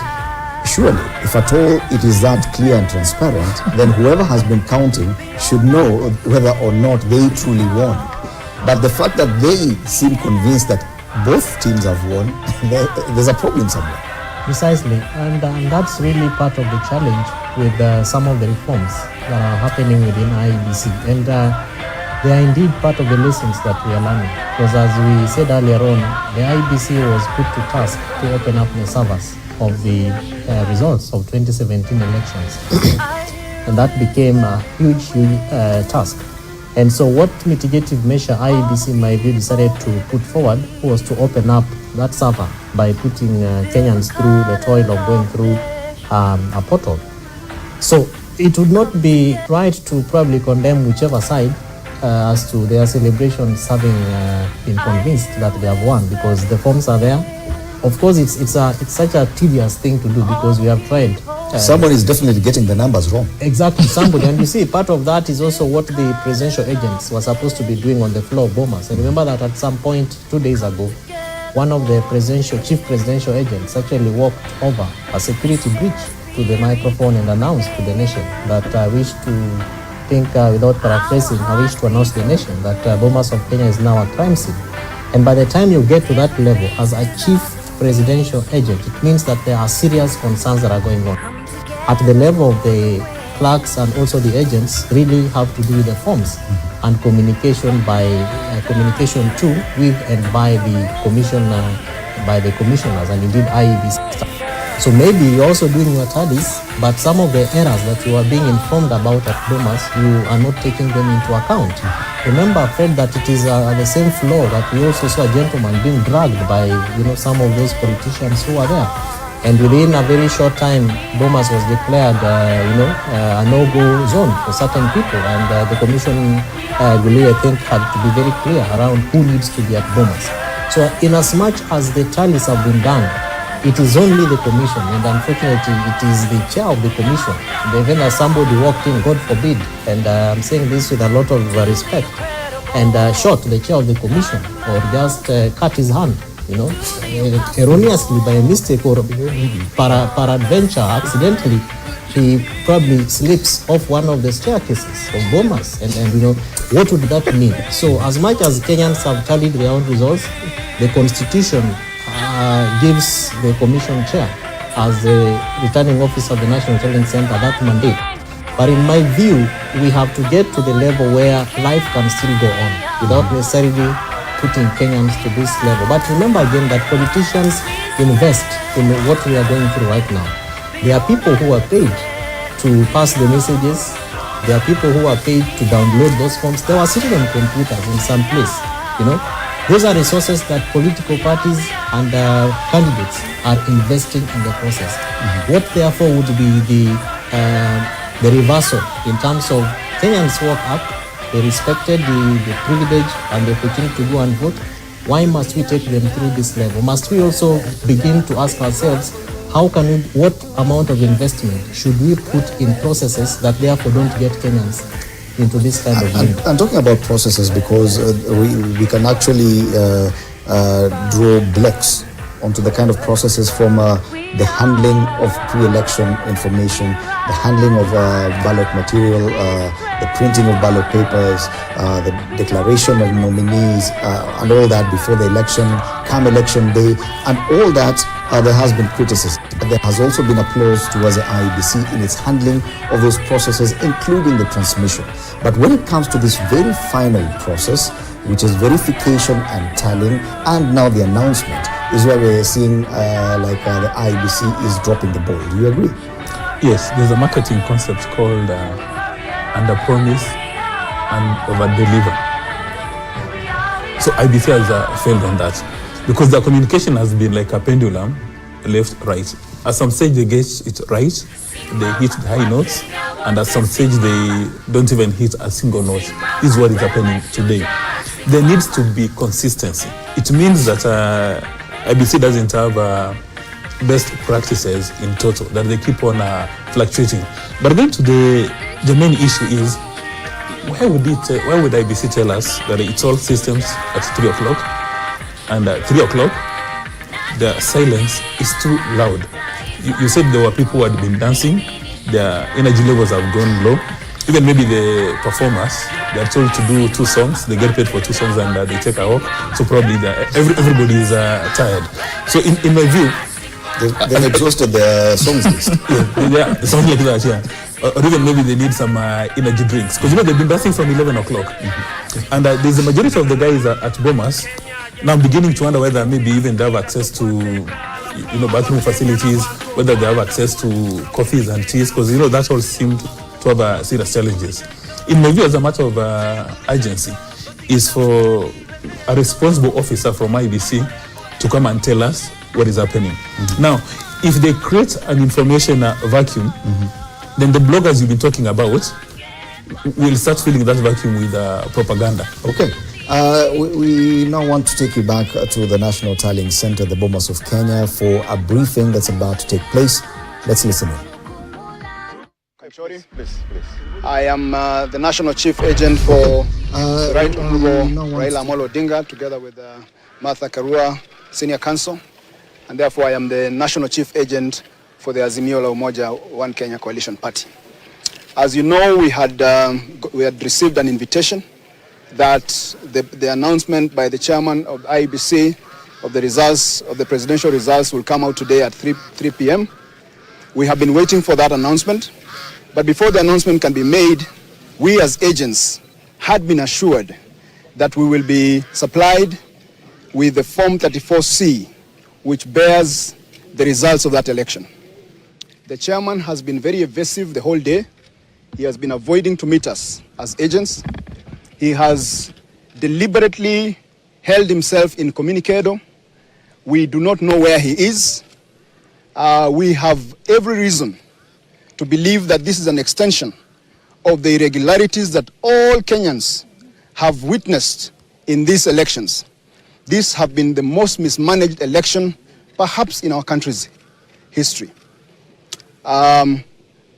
Surely, if at all it is that clear and transparent, then whoever has been counting should know whether or not they truly won. But the fact that they seem convinced that both teams have won, there's a problem somewhere. Precisely, and that's really part of the challenge with some of the reforms that are happening within IEBC. And they are indeed part of the lessons that we are learning. Because as we said earlier on, the IEBC was put to task to open up the servers of the results of 2017 elections. And that became a huge task. And so what mitigative measure IEBC in my view decided to put forward was to open up that server by putting Kenyans through the toil of going through a portal. So it would not be right to probably condemn whichever side as to their celebrations having been convinced that they have won, because the forms are there. Of course, it's such a tedious thing to do because we have tried. Someone is definitely getting the numbers wrong. Exactly, somebody. And you see, part of that is also what the presidential agents were supposed to be doing on the floor of Bomas. And remember that at some point 2 days ago, one of the chief presidential agents actually walked over a security breach to the microphone and announced to the nation that I wish to without paraphrasing, I wish to announce to the nation that Bomas of Kenya is now a crime scene. And by the time you get to that level as a chief presidential agent, it means that there are serious concerns that are going on. At the level of the clerks and also the agents really have to do with the forms and communication to, with and by the commissioners and indeed IEBC staff. So maybe you're also doing your studies, but some of the errors that you are being informed about at Bomas, you are not taking them into account. Remember, Fred, that it is the same floor that we also saw a gentleman being dragged by some of those politicians who are there. And within a very short time, Bomas was declared a no-go zone for certain people. And the commission, I think, had to be very clear around who needs to be at Bomas. So in as much as the tallies have been done, it is only the commission, and unfortunately it is the chair of the commission. Even as somebody walked in, God forbid, and I'm saying this with a lot of respect, and shot the chair of the commission or just cut his hand, erroneously by a mistake or peradventure, accidentally, he probably slips off one of the staircases of Bomas, and what would that mean? So as much as Kenyans have tallied their own results, the constitution gives the commission chair as the returning officer of the National Talent Center that mandate. But in my view, we have to get to the level where life can still go on without necessarily putting Kenyans to this level. But remember again that politicians invest in what we are going through right now. There are people who are paid to pass the messages. There are people who are paid to download those forms. They were sitting on computers in some place, Those are resources that political parties and candidates are investing in the process. What therefore would be the reversal in terms of Kenyans woke up, they respected the privilege and the opportunity to go and vote. Why must we take them through this level? Must we also begin to ask ourselves, what amount of investment should we put in processes that therefore don't get Kenyans into this kind of thing? I'm talking about processes because we can actually draw blocks onto the kind of processes from the handling of pre-election information, the handling of ballot material, the printing of ballot papers, the declaration of nominees, and all that before the election, come election day, and all that there has been criticism. But there has also been applause towards the IEBC in its handling of those processes, including the transmission. But when it comes to this very final process, which is verification and tallying, and now the announcement, is where we're seeing the IEBC is dropping the ball. Do you agree? Yes, there's a marketing concept called under promise and over deliver. So IEBC has failed on that because the communication has been like a pendulum, left, right. At some stage they get it right, they hit the high notes, and at some stage they don't even hit a single note. This is what is happening today. There needs to be consistency. It means that IEBC doesn't have best practices in total, that they keep on fluctuating. But going to the main issue is, why would IEBC tell us that it's all systems at 3 o'clock, and at 3 o'clock, the silence is too loud? you said there were people who had been dancing, their energy levels have gone low. Even maybe the performers, they are told to do 2 songs, they get paid for 2 songs and they take a walk. So probably everybody is tired. So in my view, they've exhausted their songs list. Yeah, something like that, yeah. Or even maybe they need some energy drinks. Because they've been dancing from 11 o'clock. Mm-hmm. And there's a majority of the guys at Bomas. Now I'm beginning to wonder whether maybe even they have access to, bathroom facilities, whether they have access to coffees and teas, because, that all seemed to have serious challenges. In my view, as a matter of urgency, is for a responsible officer from IBC to come and tell us what is happening. Mm-hmm. Now, if they create an information vacuum, then the bloggers you've been talking about will start filling that vacuum with propaganda. Okay. We now want to take you back to the National Tallying Center, the Bomas of Kenya, for a briefing that's about to take place. Let's listen in. Please. I am the National Chief Agent for Right Honorable Raila Amolo Odinga, together with Martha Karua, Senior Counsel, and therefore I am the National Chief Agent for the Azimio la Umoja One Kenya Coalition Party. As you know, we had received an invitation that the announcement by the chairman of the IEBC of the results of the presidential results will come out today at 3 p.m. We have been waiting for that announcement, but before the announcement can be made, we as agents had been assured that we will be supplied with the Form 34C, which bears the results of that election. The chairman has been very evasive the whole day. He has been avoiding to meet us as agents. He has deliberately held himself incommunicado. We do not know where he is. We have every reason to believe that this is an extension of the irregularities that all Kenyans have witnessed in these elections. These have been the most mismanaged election perhaps in our country's history.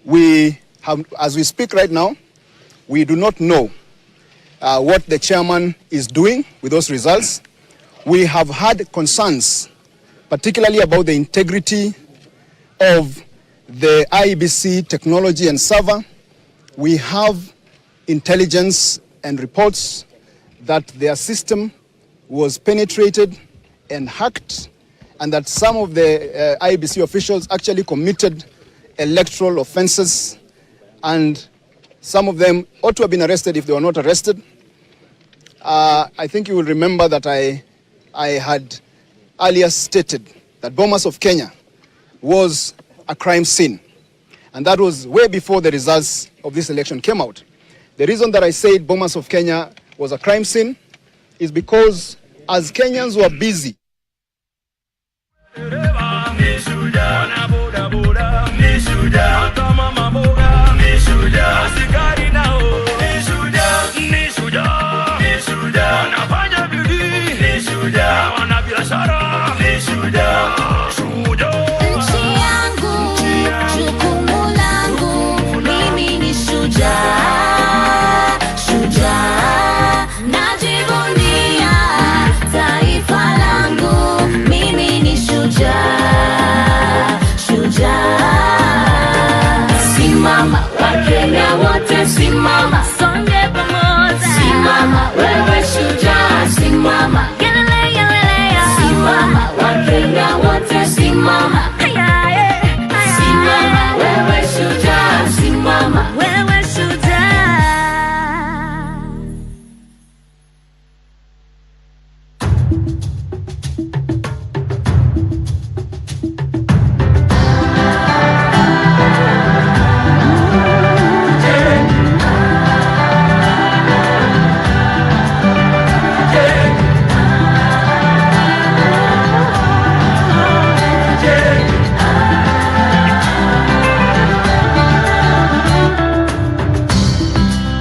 We have, as we speak right now, we do not know what the chairman is doing with those results. We have had concerns, particularly about the integrity of the IEBC technology and server. We have intelligence and reports that their system was penetrated and hacked, and that some of the IEBC officials actually committed electoral offenses, and some of them ought to have been arrested if they were not arrested. I think you will remember that I had earlier stated that Bomas of Kenya was a crime scene, and that was way before the results of this election came out. The reason that I said Bomas of Kenya was a crime scene is because as Kenyans were busy Simama, songe pamoja. Simama, wewe shujaa. Simama, gelelea. Simama, Wakenya wote simama. Simama, wewe shujaa. Simama, wewe shujaa.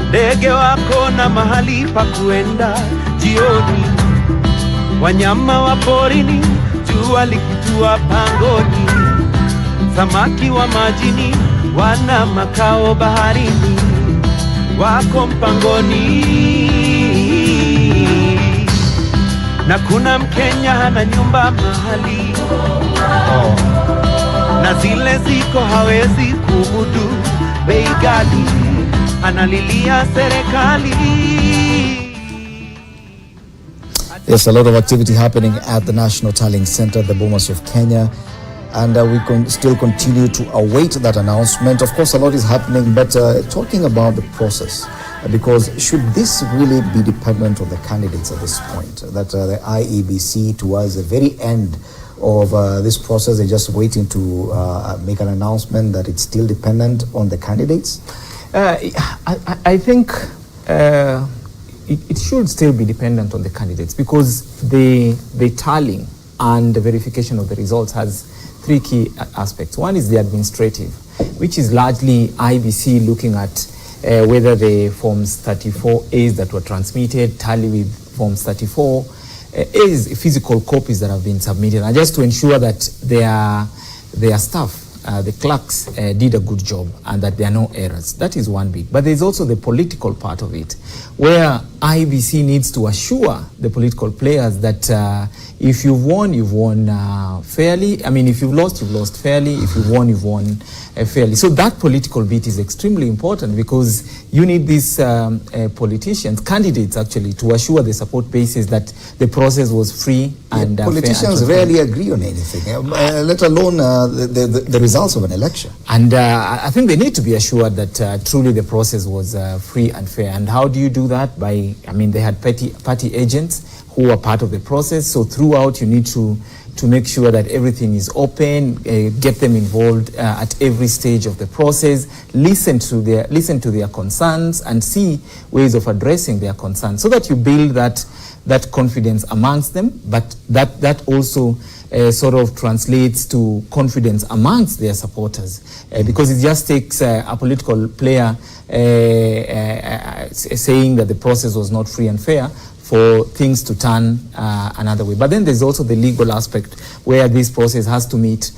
Ndege wako na mahali pa kuenda jioni, wanyama wa porini jua likitua pangoni, samaki wa majini wana makao baharini, wako mpangoni. Na kuna Mkenya hana nyumba mahali na zile ziko hawezi kumudu, bei ghali analilia serikali. There's a lot of activity happening at the National Tallying Center, the Bomas of Kenya, and we still continue to await that announcement. Of course, a lot is happening, but talking about the process, because should this really be dependent on the candidates at this point? That the IEBC, towards the very end of this process, they're just waiting to make an announcement that it's still dependent on the candidates? I think it should still be dependent on the candidates, because the tallying and the verification of the results has three key aspects. One is the administrative, which is largely IBC looking at whether the Forms 34As that were transmitted tally with Forms 34 As physical copies that have been submitted, and just to ensure that their staff, the clerks, did a good job and that there are no errors. That is one bit. But there's also the political part of it, where IBC needs to assure the political players that if you've won fairly. I mean, if you've lost fairly. If you've won fairly. So that political bit is extremely important, because you need these politicians, candidates actually, to assure the support bases that the process was free and politicians fair and rarely agree on anything, let alone the results of an election. And I think they need to be assured that truly the process was free and fair. And how do you do that? They had party agents who are part of the process. So throughout, you need to make sure that everything is open, get them involved at every stage of the process, listen to their concerns, and see ways of addressing their concerns, so that you build that confidence amongst them, but that also sort of translates to confidence amongst their supporters, because it just takes a political player saying that the process was not free and fair for things to turn another way. But then there's also the legal aspect, where this process has to meet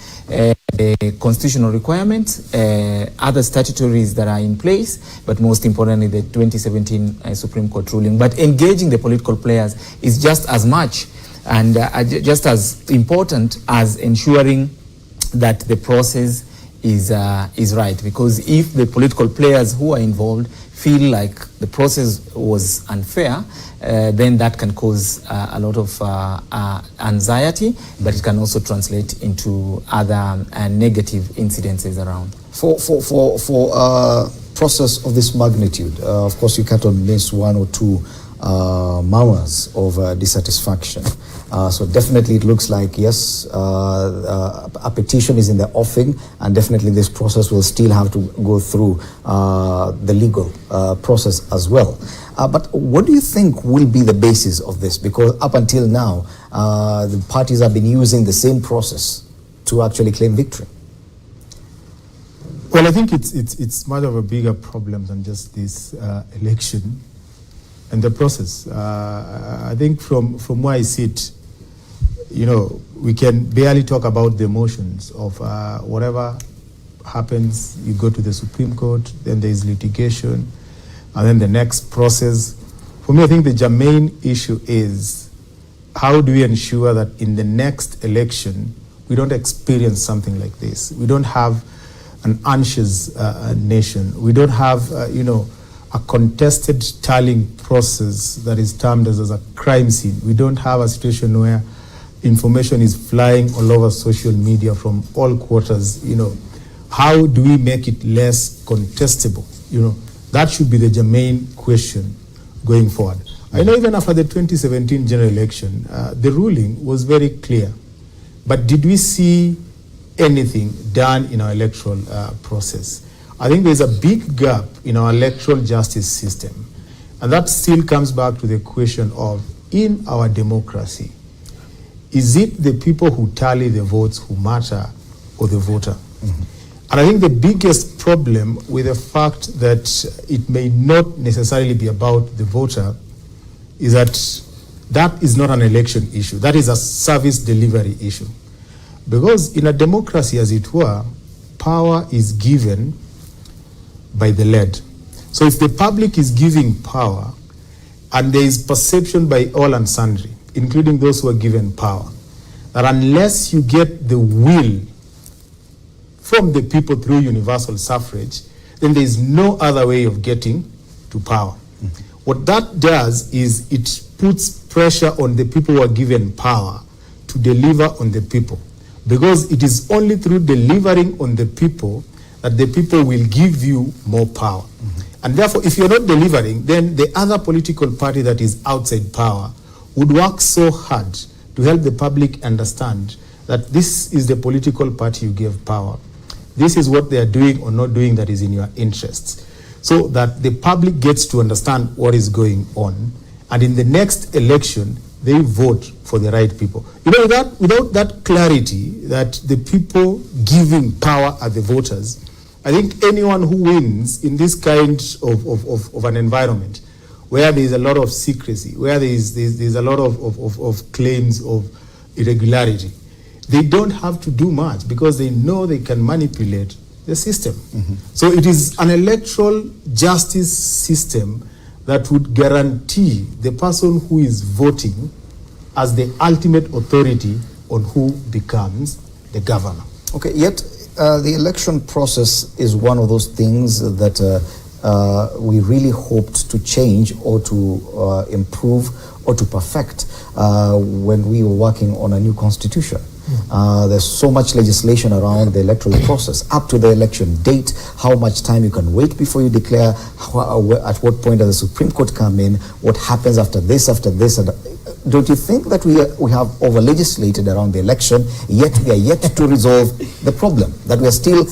constitutional requirements, other statutories that are in place, but most importantly, the 2017 Supreme Court ruling. But engaging the political players is just as much and just as important as ensuring that the process is right. Because if the political players who are involved feel like the process was unfair, then that can cause a lot of anxiety, but it can also translate into other negative incidences around. For a process of this magnitude, of course you can't miss one or two murmurs of dissatisfaction. So definitely it looks like, yes, a petition is in the offing, and definitely this process will still have to go through the legal process as well. But what do you think will be the basis of this? Because up until now, the parties have been using the same process to actually claim victory. Well, I think it's much of a bigger problem than just this election and the process. I think from where I sit, we can barely talk about the emotions of whatever happens. You go to the Supreme Court, then there is litigation, and then the next process. For me, I think the germane issue is, how do we ensure that in the next election we don't experience something like this? We don't have an anxious nation. We don't have, a contested tallying process that is termed as a crime scene. We don't have a situation where information is flying all over social media from all quarters. How do we make it less contestable? That should be the germane question going forward. I know even after the 2017 general election, the ruling was very clear. But did we see anything done in our electoral process? I think there's a big gap in our electoral justice system. And that still comes back to the question of, in our democracy, is it the people who tally the votes who matter, or the voter? Mm-hmm. And I think the biggest problem with the fact that it may not necessarily be about the voter is that is not an election issue. That is a service delivery issue. Because in a democracy, as it were, power is given by the led. So if the public is giving power, and there is perception by all and sundry, including those who are given power, that unless you get the will from the people through universal suffrage, then there is no other way of getting to power. What that does is it puts pressure on the people who are given power to deliver on the people. Because it is only through delivering on the people that the people will give you more power. And therefore, if you're not delivering, then the other political party that is outside power would work so hard to help the public understand that this is the political party you gave power. This is what they are doing or not doing that is in your interests. So that the public gets to understand what is going on. And in the next election, they vote for the right people. You know, without that clarity that the people giving power are the voters, I think anyone who wins in this kind of an environment where there is a lot of secrecy, where there is a lot of claims of irregularity, they don't have to do much because they know they can manipulate the system. So it is an electoral justice system that would guarantee the person who is voting as the ultimate authority on who becomes the governor. Okay, yet the election process is one of those things that we really hoped to change or to improve or to perfect when we were working on a new constitution. There's so much legislation around the electoral process, up to the election date, how much time you can wait before you declare, at what point does the Supreme Court come in, what happens after this. And don't you think that we have over-legislated around the election, yet we are yet to resolve the problem, that we are still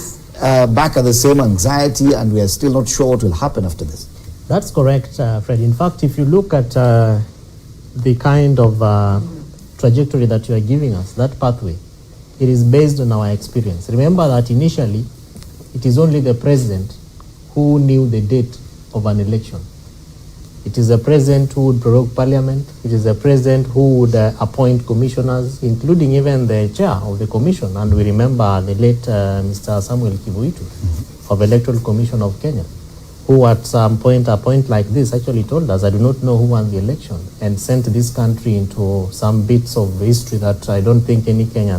back at the same anxiety and we are still not sure what will happen after this? That's correct, Fred. In fact, if you look at the kind of trajectory that you are giving us, that pathway, it is based on our experience. Remember that initially, it is only the president who knew the date of an election. It is the president who would prorogue parliament. It is the president who would appoint commissioners, including even the chair of the commission. And we remember the late Mr. Samuel Kivuitu of Electoral Commission of Kenya, who at some point, a point like this, actually told us, I do not know who won the election, and sent this country into some bits of history that I don't think any Kenyan